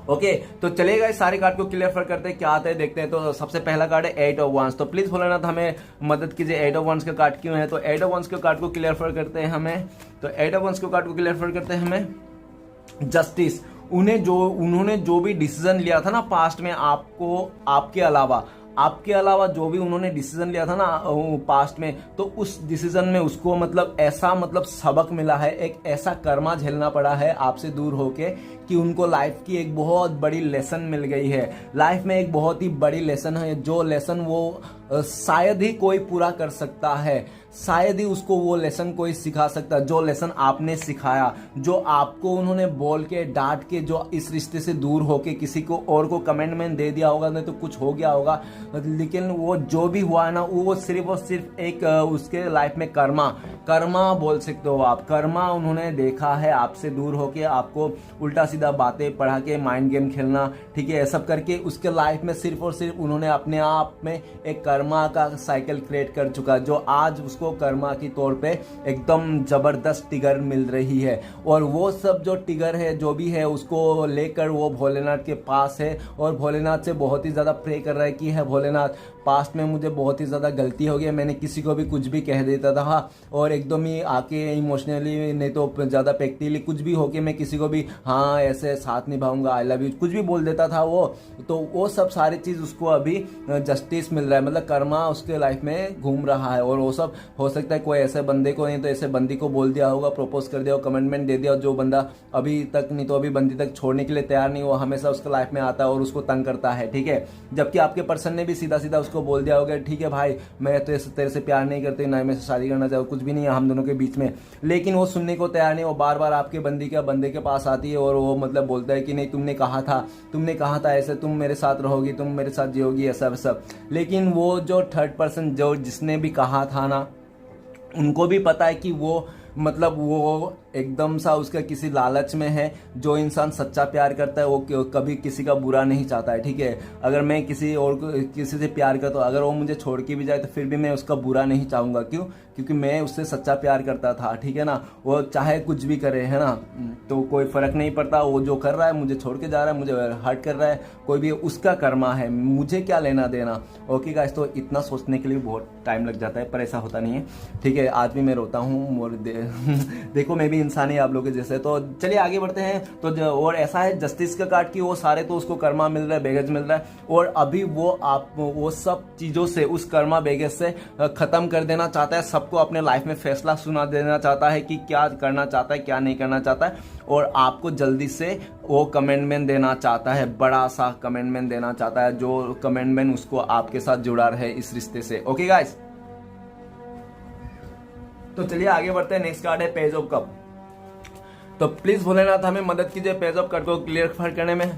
ओके, तो चलेगा, इस सारे कार्ड को क्लियर करते हैं, क्या आता है देखते हैं। तो सबसे पहला कार्ड है 8 ऑफ वांस। तो प्लीज भोलेनाथ हमें मदद कीजिए, 8 ऑफ वांस का कार्ड क्यों है। तो 8 ऑफ वांस के कार्ड को क्लियर करते हैं हमें। तो 8 ऑफ वांस के कार्ड को क्लियर करते हैं हमें जस्टिस। उन्होंने जो भी डिसीजन लिया था ना पास्ट में, आपके अलावा जो भी उन्होंने डिसीजन लिया था ना पास्ट में, तो उस डिसीजन में उसको मतलब ऐसा मतलब सबक मिला है, एक ऐसा कर्मा झेलना पड़ा है आपसे दूर होके, कि उनको लाइफ की एक बहुत बड़ी लेसन मिल गई है। लाइफ में एक बहुत ही बड़ी लेसन है, जो लेसन वो शायद ही कोई पूरा कर सकता है, शायद ही उसको वो लेसन कोई सिखा सकता है जो लेसन आपने सिखाया, जो आपको उन्होंने बोल के डांट के जो इस रिश्ते से दूर होके किसी को और को कमेंटमेंट दे दिया होगा, नहीं तो कुछ हो गया होगा। लेकिन वो जो भी हुआ है ना, वो सिर्फ और सिर्फ एक उसके लाइफ में कर्मा बोल सकते हो आप। कर्मा उन्होंने देखा है आपसे दूर होके, आपको उल्टा सीधा बातें पढ़ा के माइंड गेम खेलना, ठीक है, सब करके उसके लाइफ में सिर्फ और सिर्फ उन्होंने अपने आप में एक कर्मा का साइकिल क्रिएट कर चुका, जो आज उसको कर्मा की तौर पे एकदम जबरदस्त टिगर मिल रही है। और वो सब जो टिगर है जो भी है उसको लेकर वो भोलेनाथ के पास है और भोलेनाथ से बहुत ही ज़्यादा प्रे कर रहा है कि है भोलेनाथ, पास्ट में मुझे बहुत ही ज़्यादा गलती हो गई, मैंने किसी को भी कुछ भी कह देता था और एकदम ही आके इमोशनली नहीं तो ज़्यादा प्रैक्टिकली कुछ भी होके मैं किसी को भी हाँ ऐसे साथ निभाऊंगा, आई लव यू कुछ भी बोल देता था वो। तो वो सब सारी चीज़ उसको अभी जस्टिस मिल रहा है, मतलब कर्मा उसके लाइफ में घूम रहा है। और वो सब हो सकता है कोई ऐसे बंदे को, नहीं तो ऐसे बंदी को बोल दिया होगा, प्रपोज कर दिया, कमिटमेंट दे दिया, जो बंदा अभी तक नहीं तो अभी बंदी तक छोड़ने के लिए तैयार नहीं, वो हमेशा उसके लाइफ में आता है और उसको तंग करता है, ठीक है। जबकि आपके पर्सन ने भी सीधा सीधा उसको बोल दिया होगा, ठीक है भाई मैं तो तेरे से प्यार नहीं करती, ना मैं से शादी करना चाहूँ, कुछ भी नहीं है हम दोनों के बीच में। लेकिन वो सुनने को तैयार नहीं, वो बार बार आपके बंदे के पास आती है और वो मतलब बोलता है कि नहीं तुमने कहा था ऐसे, तुम मेरे साथ रहोगी, तुम मेरे साथ जियोगी, ऐसा वैसा। लेकिन वो जो थर्ड पर्सन जो जिसने भी कहा था ना, उनको भी पता है कि वो मतलब वो एकदम सा उसका किसी लालच में है। जो इंसान सच्चा प्यार करता है वो कभी किसी का बुरा नहीं चाहता है, ठीक है। अगर मैं किसी से प्यार करता हूँ, अगर वो मुझे छोड़ के भी जाए तो फिर भी मैं उसका बुरा नहीं चाहूँगा। क्यों? क्योंकि मैं उससे सच्चा प्यार करता था, ठीक है ना। वो चाहे कुछ भी करे, है ना, तो कोई फर्क नहीं पड़ता। वो जो कर रहा है, मुझे छोड़ के जा रहा है, मुझे हर्ट कर रहा है, कोई भी उसका कर्मा है, मुझे क्या लेना देना। ओके गाइस, तो इतना सोचने के लिए बहुत टाइम लग जाता है, पर ऐसा होता नहीं है, ठीक है। आज भी मैं रोता हूँ और देखो मैं भी इंसान ही आप लोगों के जैसे। तो चलिए आगे बढ़ते हैं। तो और ऐसा है जस्टिस का कार्ड की वो सारे तो उसको कर्मा मिल रहा है, बैगेज मिल रहा है, और अभी वो सब चीजों से, उस कर्मा बैगेज से खत्म कर देना चाहता है। सबको अपने लाइफ में फैसला सुना देना चाहता है कि क्या करना चाहता है, क्या नहीं करना चाहता है। और आपको जल्दी से वो कमेंटमेंट देना चाहता है, बड़ा सा कमेंटमेंट देना चाहता है, जो कमेंटमेंट उसको आपके साथ जुड़ा रहे इस रिश्ते से। ओके गाइस, तो चलिए आगे बढ़ते हैं। नेक्स्ट कार्ड है पेज ऑफ कप। तो प्लीज भोलेनाथ हमें मदद कीजिए पेज ऑफ कप को क्लियर करने में।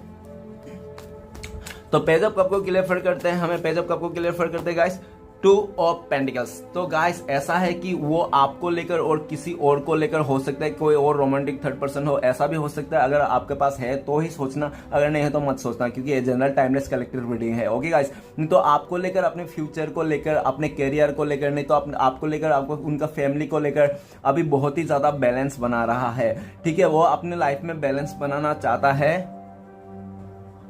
तो पेज ऑफ कप को क्लियर करते हैं, हमें पेज ऑफ कप को क्लियर करते हैं गाइस। 2 of pentacles. तो गाइस ऐसा है कि वो आपको लेकर और किसी और को लेकर हो सकता है, कोई और रोमांटिक थर्ड पर्सन हो, ऐसा भी हो सकता है। अगर आपके पास है तो ही सोचना, अगर नहीं है तो मत सोचना, क्योंकि ये जनरल टाइमलेस कलेक्टिव रीडिंग है। ओके गाइस, नहीं तो आपको लेकर, अपने फ्यूचर को लेकर, अपने करियर को लेकर, नहीं तो आपको लेकर, आपको उनका फैमिली को लेकर अभी बहुत ही ज्यादा बैलेंस बना रहा है, ठीक है। वो अपने लाइफ में बैलेंस बनाना चाहता है,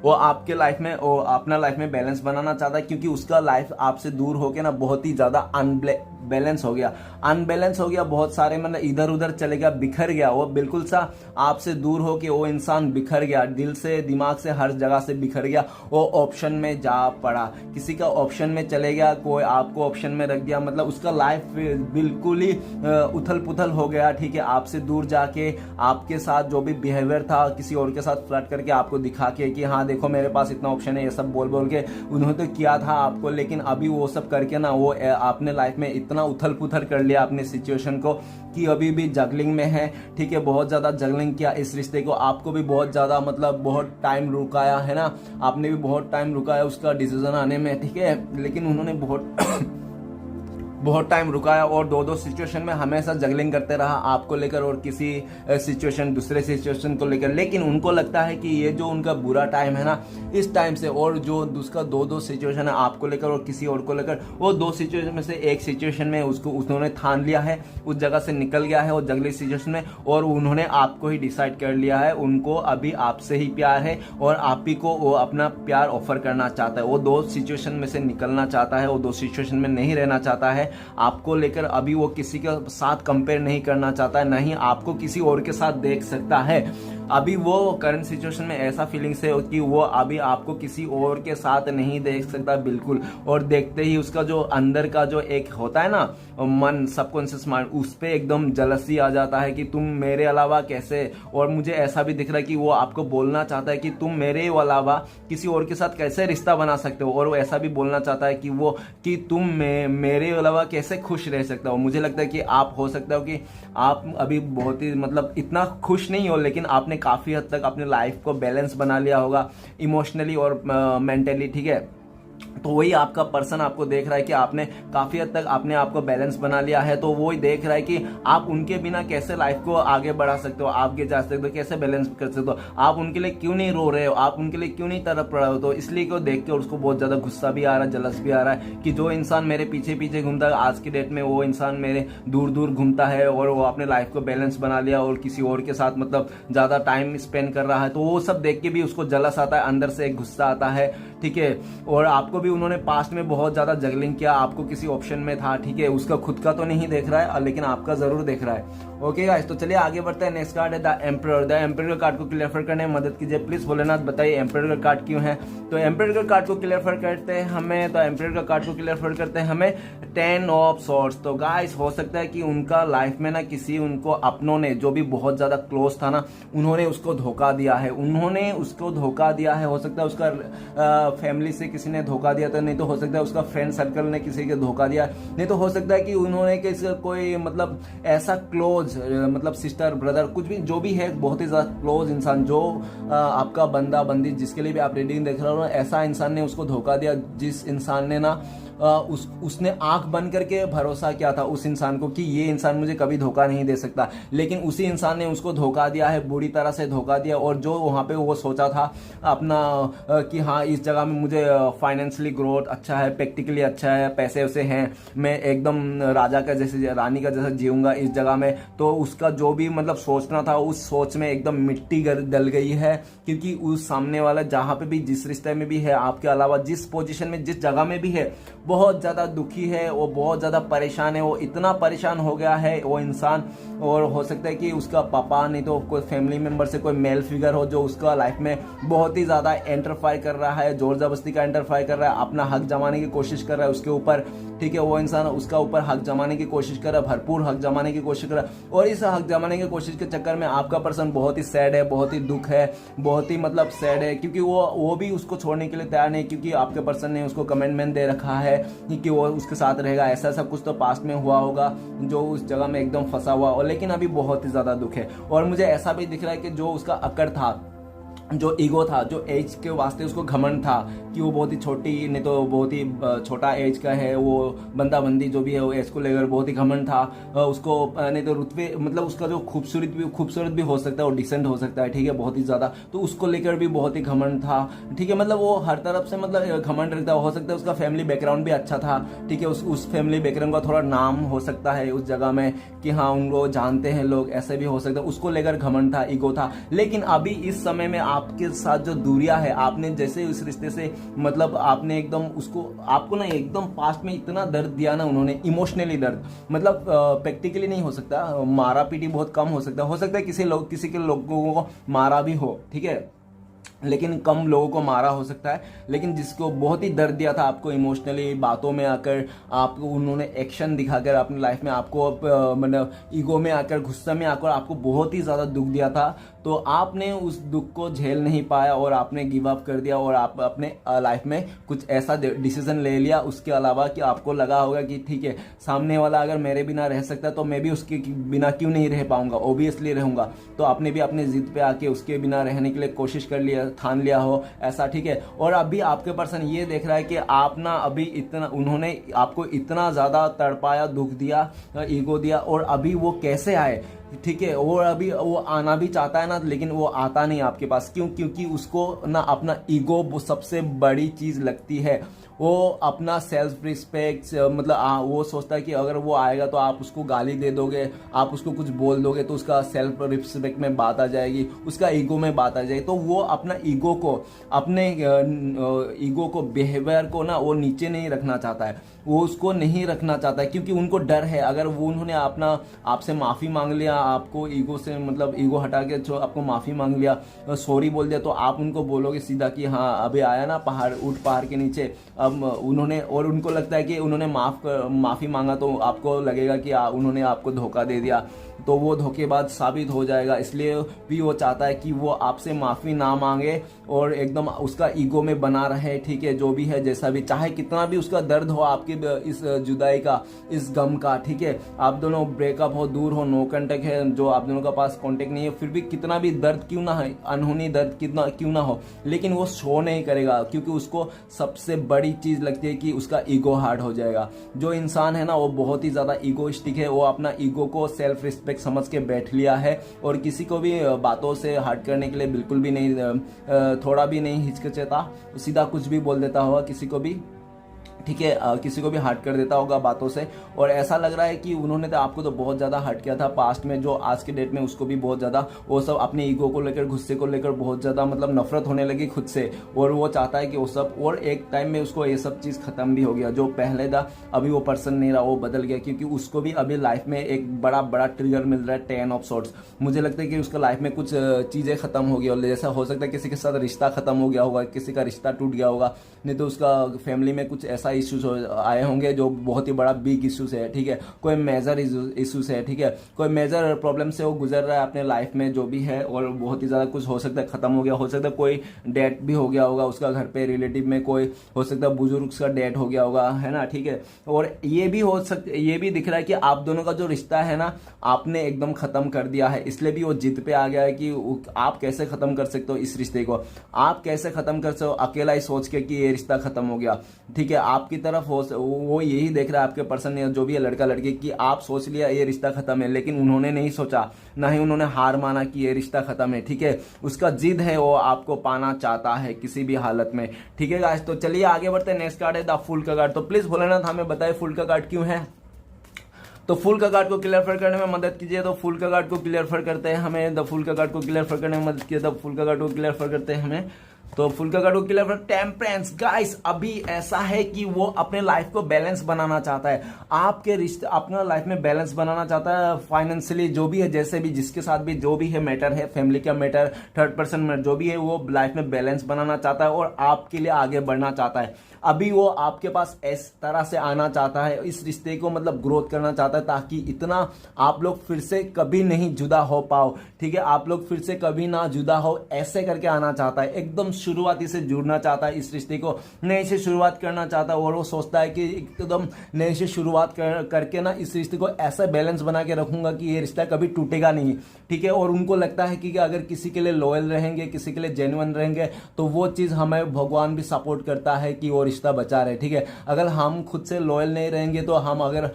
वो आपके लाइफ में, वो अपना लाइफ में बैलेंस बनाना चाहता है, क्योंकि उसका लाइफ आपसे दूर होके ना बहुत ही ज्यादा अनबैलेंस हो गया, बहुत सारे मतलब इधर उधर चले गया, बिखर गया। वो बिल्कुल सा आपसे दूर होके वो इंसान बिखर गया, दिल से, दिमाग से, हर जगह से बिखर गया। वो ऑप्शन में जा पड़ा, किसी का ऑप्शन में चले गया, कोई आपको ऑप्शन में रख दिया, मतलब उसका लाइफ बिल्कुल ही उथल पुथल हो गया, ठीक है। आपसे दूर जाके आपके साथ जो भी बिहेवियर था, किसी और के साथ फ्लर्ट करके आपको दिखा के कि हाँ देखो मेरे पास इतना ऑप्शन है, ये सब बोल बोल के उन्होंने तो किया था आपको। लेकिन अभी वो सब करके ना वो आपने लाइफ में इतना उथल पुथल कर लिया अपने सिचुएशन को कि अभी भी जगलिंग में है, ठीक है। बहुत ज्यादा जगलिंग किया इस रिश्ते को, आपको भी बहुत ज्यादा मतलब बहुत टाइम रुकाया है ना, आपने भी बहुत टाइम रुकाया उसका डिसीजन आने में, ठीक है। लेकिन उन्होंने बहुत टाइम रुकाया और दो सिचुएशन में हमेशा जगलिंग करते रहा, आपको लेकर और किसी सिचुएशन, दूसरे सिचुएशन को लेकर। लेकिन उनको लगता है कि ये जो उनका बुरा टाइम है ना, इस टाइम से, और जो उसका दो सिचुएशन है आपको लेकर और किसी और को लेकर, वो 2 सिचुएशन में से एक सिचुएशन में उसको उन्होंने ठान लिया है, उस जगह से निकल गया है वो जगली सिचुएशन में, और उन्होंने आपको ही डिसाइड कर लिया है। उनको अभी आपसे ही प्यार है और आप ही को वो अपना प्यार ऑफर करना चाहता है। वो 2 सिचुएशन में से निकलना चाहता है, वो 2 सिचुएशन में नहीं रहना चाहता है। आपको लेकर अभी वो किसी के साथ कंपेयर नहीं करना चाहता है, नहीं आपको किसी और के साथ देख सकता है। अभी वो करंट सिचुएशन में ऐसा फीलिंग्स है कि वो अभी आपको किसी और के साथ नहीं देख सकता बिल्कुल, और देखते ही उसका जो अंदर का जो एक होता है ना मन, सबकॉन्शियस माइंड, उस पे एकदम जलसी आ जाता है कि तुम मेरे अलावा कैसे। और मुझे ऐसा भी दिख रहा है कि वो आपको बोलना चाहता है कि तुम मेरे अलावा किसी और के साथ कैसे रिश्ता बना सकते हो, और वो ऐसा भी बोलना चाहता है कि तुम मेरे अलावा कैसे खुश रह सकते हो। मुझे लगता है कि आप हो सकता हो कि आप अभी बहुत ही मतलब इतना खुश नहीं हो, लेकिन आपने काफी हद तक अपने लाइफ को बैलेंस बना लिया होगा इमोशनली और मेंटली, ठीक है। तो वही आपका पर्सन आपको देख रहा है कि आपने काफी हद तक अपने आप को बैलेंस बना लिया है, तो वही देख रहा है कि आप उनके बिना कैसे लाइफ को आगे बढ़ा सकते हो, आगे जा सकते हो, कैसे बैलेंस कर सकते हो। आप उनके लिए क्यों नहीं रो रहे हो, आप उनके लिए क्यों नहीं तड़प रहे हो। तो इसलिए को देख के उसको बहुत ज्यादा गुस्सा भी आ रहा है, जलस भी आ रहा है कि जो इंसान मेरे पीछे पीछे घूमता है आज की डेट में, वो इंसान मेरे दूर दूर घूमता है और वो अपने लाइफ को बैलेंस बना लिया और किसी और के साथ मतलब ज्यादा टाइम स्पेंड कर रहा है। तो वो सब देख के भी उसको जलस आता है, अंदर से एक गुस्सा आता है, ठीक है। और आपको भी उन्होंने पास्ट में बहुत ज्यादा जगलिंग किया, आपको किसी ऑप्शन में था, ठीक है। उसका खुद का तो नहीं देख रहा है लेकिन आपका जरूर देख रहा है। ओके गाइस, तो चलिए आगे बढ़ते हैं। नेक्स्ट कार्ड है the emperor. The emperor card को क्लियर करने में मदद कीजिए प्लीज। भोलेनाथ बताइए एम्परर कार्ड क्यों है। तो एम्परर कार्ड को क्लियर करते हैं हमें, तो एम्परर कार्ड को क्लियर करते हैं हमें 10 ऑफ सॉर्ड्स। तो गाइस हो सकता है कि उनका लाइफ में ना किसी उनको अपनों ने, जो भी बहुत ज्यादा क्लोज था ना, उन्होंने उसको धोखा दिया है, उन्होंने उसको धोखा दिया है। हो सकता है उसका फैमिली से किसी ने धोखा दिया था, नहीं तो हो सकता है उसका फ्रेंड सर्कल ने किसी के धोखा दिया, नहीं तो हो सकता है कि उन्होंने किसी कोई मतलब ऐसा क्लोज मतलब सिस्टर ब्रदर कुछ भी जो भी है, बहुत ही ज्यादा क्लोज इंसान जो आपका बंदा बंदी जिसके लिए भी आप रीडिंग देख रहे हो, ऐसा इंसान ने उसको धोखा दिया, जिस इंसान ने ना उसने आंख बंद करके भरोसा किया था उस इंसान को कि ये इंसान मुझे कभी धोखा नहीं दे सकता, लेकिन उसी इंसान ने उसको धोखा दिया है, बुरी तरह से धोखा दिया। और जो वहां पे वो सोचा था अपना कि हाँ इस जगह में मुझे फाइनेंशियली ग्रोथ अच्छा है, प्रैक्टिकली अच्छा है, पैसे वैसे हैं, मैं एकदम राजा का जैसे रानी का जैसा जीऊंगा इस जगह में, तो उसका जो भी मतलब सोचना था उस सोच में एकदम मिट्टी डल गई है। क्योंकि उस सामने वाला जहां पे भी जिस रिश्ते में भी है, आपके अलावा जिस पोजीशन में जिस जगह में भी है, बहुत ज्यादा दुखी है, वो बहुत ज्यादा परेशान है, वो इतना परेशान हो गया है वो इंसान। और हो सकता है कि उसका पापा नहीं तो कोई फैमिली मेंबर से कोई मेल फिगर हो जो उसका लाइफ में बहुत ही ज्यादा एंटरफायर कर रहा है, जोर जबरदस्ती का एंटरफायर कर रहा है, अपना हक जमाने की कोशिश कर रहा है उसके ऊपर, ठीक है। वो इंसान उसका ऊपर हक जमाने की कोशिश कर रहा है, भरपूर हक जमाने की कोशिश कर रहा है। और इस हक जमाने की कोशिश के चक्कर में आपका पर्सन बहुत ही सैड है, बहुत ही दुख है, बहुत ही मतलब सैड है, क्योंकि वो भी उसको छोड़ने के लिए तैयार नहीं, क्योंकि आपके पर्सन ने उसको कमिटमेंट दे रखा है कि वो उसके साथ रहेगा। ऐसा सब कुछ तो पास्ट में हुआ होगा जो उस जगह में एकदम फंसा हुआ, और लेकिन अभी बहुत ही ज्यादा दुख है। और मुझे ऐसा भी दिख रहा है कि जो उसका अकड़ था, जो ईगो था, जो एज के वास्ते उसको घमंड था कि वो बहुत ही छोटी नहीं तो बहुत ही छोटा एज का है, वो बंदा बंदी जो भी है वो एज को लेकर बहुत ही घमंड था उसको, नहीं तो रुतबे मतलब उसका जो खूबसूरत भी हो सकता है और डिसेंट हो सकता है, ठीक है, बहुत ही ज्यादा, तो उसको लेकर भी बहुत ही घमंड था, ठीक है। मतलब वो हर तरफ से मतलब घमंड रहता है। हो सकता है उसका फैमिली बैकग्राउंड भी अच्छा था, ठीक है, उस फैमिली बैकग्राउंड का थोड़ा नाम हो सकता है उस जगह में कि हाँ उनको जानते हैं लोग, ऐसे भी हो सकता है, उसको लेकर घमंड था, ईगो था। लेकिन अभी इस समय में आपके साथ जो दूरियां है, आपने जैसे उस रिश्ते से मतलब आपने एकदम उसको, आपको ना एकदम पास्ट में इतना दर्द दिया ना उन्होंने, इमोशनली दर्द, मतलब प्रैक्टिकली नहीं हो सकता, मारा पीटी बहुत कम हो सकता है किसी के लोगों को मारा भी हो, ठीक है, लेकिन कम लोगों को मारा हो सकता है। लेकिन जिसको बहुत ही दर्द दिया था आपको इमोशनली, बातों में आकर आपको उन्होंने एक्शन दिखाकर अपनी लाइफ में आपको मतलब ईगो में आकर, गुस्सा में आकर आपको बहुत ही ज्यादा दुख दिया था, तो आपने उस दुख को झेल नहीं पाया और आपने गिव अप कर दिया और आप अपने लाइफ में कुछ ऐसा डिसीजन ले लिया। उसके अलावा कि आपको लगा होगा कि ठीक है सामने वाला अगर मेरे बिना रह सकता है तो मैं भी उसके बिना क्यों नहीं रह पाऊंगा, ओबियसली रहूंगा। तो आपने भी अपनी जिद पे आके उसके बिना रहने के लिए कोशिश कर लिया, ठान लिया हो ऐसा, ठीक है। और अभी आपके पर्सन ये देख रहा है कि आप ना अभी इतना, उन्होंने आपको इतना ज्यादा तड़पाया, दुख दिया, ईगो दिया, और अभी वो कैसे आए, ठीक है। और अभी वो आना भी चाहता है ना, लेकिन वो आता नहीं आपके पास, क्यों? क्योंकि उसको ना अपना ईगो वो सबसे बड़ी चीज लगती है। वो अपना सेल्फ रिस्पेक्ट मतलब वो सोचता है कि अगर वो आएगा तो आप उसको गाली दे दोगे, आप उसको कुछ बोल दोगे तो उसका सेल्फ रिस्पेक्ट में बात आ जाएगी, उसका ईगो में बात आ जाएगी। तो वो अपना ईगो को, अपने ईगो को, बिहेवियर को ना वो नीचे नहीं रखना चाहता है, वो उसको नहीं रखना चाहता है, क्योंकि उनको डर है अगर वो उन्होंने अपना आपसे माफी मांग लिया, आपको ईगो से मतलब ईगो हटा के जो आपको माफ़ी मांग लिया, सॉरी बोल दिया, तो आप उनको बोलोगे सीधा कि हाँ अभी आया ना पहाड़, ऊँट पहाड़ के नीचे, अब उन्होंने, और उनको लगता है कि उन्होंने माफ़ी मांगा तो आपको लगेगा कि उन्होंने आपको धोखा दे दिया, तो वो धोखेबाज साबित हो जाएगा। इसलिए भी वो चाहता है कि वो आपसे माफ़ी ना मांगे और एकदम उसका ईगो में बना रहे, ठीक है, जो भी है जैसा भी, चाहे कितना भी उसका दर्द हो आपकी इस जुदाई का, इस गम का, ठीक है, आप दोनों ब्रेकअप हो, दूर हो, नो कांटेक्ट है, जो आप दोनों का पास कांटेक्ट नहीं है, फिर भी कितना भी दर्द क्यों ना है, अनहोनी दर्द कितना क्यों ना हो, लेकिन वो शो नहीं करेगा, क्योंकि उसको सबसे बड़ी चीज़ लगती है कि उसका ईगो हार्ट हो जाएगा। जो इंसान है ना वो बहुत ही ज़्यादा ईगोइस्टिक है, वो अपना ईगो को सेल्फ रिस्पेक्ट समझ के बैठ लिया है और किसी को भी बातों से हर्ट करने के लिए बिल्कुल भी नहीं, थोड़ा भी नहीं हिचकिचाता, सीधा कुछ भी बोल देता होगा किसी को भी, ठीक है, किसी को भी हर्ट कर देता होगा बातों से। और ऐसा लग रहा है कि उन्होंने तो आपको तो बहुत ज़्यादा हर्ट किया था पास्ट में, जो आज के डेट में उसको भी बहुत ज़्यादा वो सब अपने ईगो को लेकर, गुस्से को लेकर बहुत ज़्यादा मतलब नफरत होने लगी खुद से, और वो चाहता है कि वो सब, और एक टाइम में उसको ये सब चीज़ खत्म भी हो गया, जो पहले था अभी वो पर्सन नहीं रहा, वो बदल गया, क्योंकि उसको भी अभी लाइफ में एक बड़ा ट्रिगर मिल रहा है, 10 ऑफ सॉर्ट्स। मुझे लगता है कि उसका लाइफ में कुछ चीज़ें खत्म हो गई, और जैसा हो सकता है किसी के साथ रिश्ता खत्म हो गया होगा, किसी का रिश्ता टूट गया होगा, नहीं तो उसका फैमिली में कुछ ऐसा इश्यूज आए होंगे जो बहुत ही बड़ा बिग इशूज है, ठीक है, कोई मेजर इशूज है, ठीक है, कोई मेजर प्रॉब्लम से वो गुजर रहा है अपने लाइफ में जो भी है, और बहुत ही ज़्यादा कुछ हो सकता है खत्म हो गया, हो सकता है कोई डेथ भी हो गया होगा उसका घर पे, रिलेटिव में कोई हो सकता है बुजुर्ग का डेथ हो गया होगा, है ना, ठीक है। और ये भी हो सकता, ये भी दिख रहा है कि आप दोनों का जो रिश्ता है ना आपने एकदम खत्म कर दिया है, इसलिए भी वो जिद पे आ गया है कि आप कैसे खत्म कर सकते हो इस रिश्ते को, आप कैसे खत्म कर सकते हो अकेला ही सोच के कि ये रिश्ता खत्म हो गया, ठीक है। आपकी तरफ वो यही देख रहा है आपके पर्सन ने, जो भी है लड़का लड़की, कि आप सोच लिया ये रिश्ता खत्म है, लेकिन उन्होंने नहीं सोचा, ना ही उन्होंने हार माना कि ये रिश्ता खत्म है, ठीक है। उसका जिद है, वो आपको पाना चाहता है किसी भी हालत में, ठीक है गाइस। तो चलिए आगे बढ़ते हैं। नेक्स्ट कार्ड है द फूल का कार्ड। तो प्लीज भोलेनाथ हमें बताए फूल का कार्ड क्यों है। तो फुल का कार्ड को क्लियर करने में मदद कीजिए। तो फुल का कार्ड को क्लियर करते हैं हमें, द फुल का कार्ड को क्लियर करने में मदद कीजिए, द फुल का कार्ड को क्लियर करते हैं हमें। तो फुल का कार्ड को क्लियर फॉर टेम्परेंस। गाइस अभी ऐसा है कि वो अपने लाइफ को बैलेंस बनाना चाहता है, आपके रिश्ते अपना लाइफ में बैलेंस बनाना चाहता है, फाइनेंशियली जो भी है, जैसे भी जिसके साथ भी जो भी है मैटर है, फैमिली का मैटर, थर्ड पर्सन में जो भी है, वो लाइफ में बैलेंस बनाना चाहता है और आपके लिए आगे बढ़ना चाहता है। अभी वो आपके पास इस तरह से आना चाहता है, इस रिश्ते को मतलब ग्रोथ करना चाहता है, ताकि इतना आप लोग फिर से कभी नहीं जुदा हो पाओ, ठीक है, आप लोग फिर से कभी ना जुदा हो, ऐसे करके आना चाहता है, एकदम शुरुआती से जुड़ना चाहता है, इस रिश्ते को नए से शुरुआत करना चाहता है। और वो सोचता है कि एकदम नए से शुरुआत करके ना इस रिश्ते को ऐसा बैलेंस बना के रखूंगा कि ये रिश्ता कभी टूटेगा नहीं, ठीक है। और उनको लगता है कि अगर किसी के लिए लॉयल रहेंगे, किसी के लिए जेन्युइन रहेंगे, तो वो चीज़ हमें भगवान भी सपोर्ट करता है कि वो रिश्ता बचा रहे, ठीक है। अगर हम खुद से लॉयल नहीं रहेंगे, तो हम अगर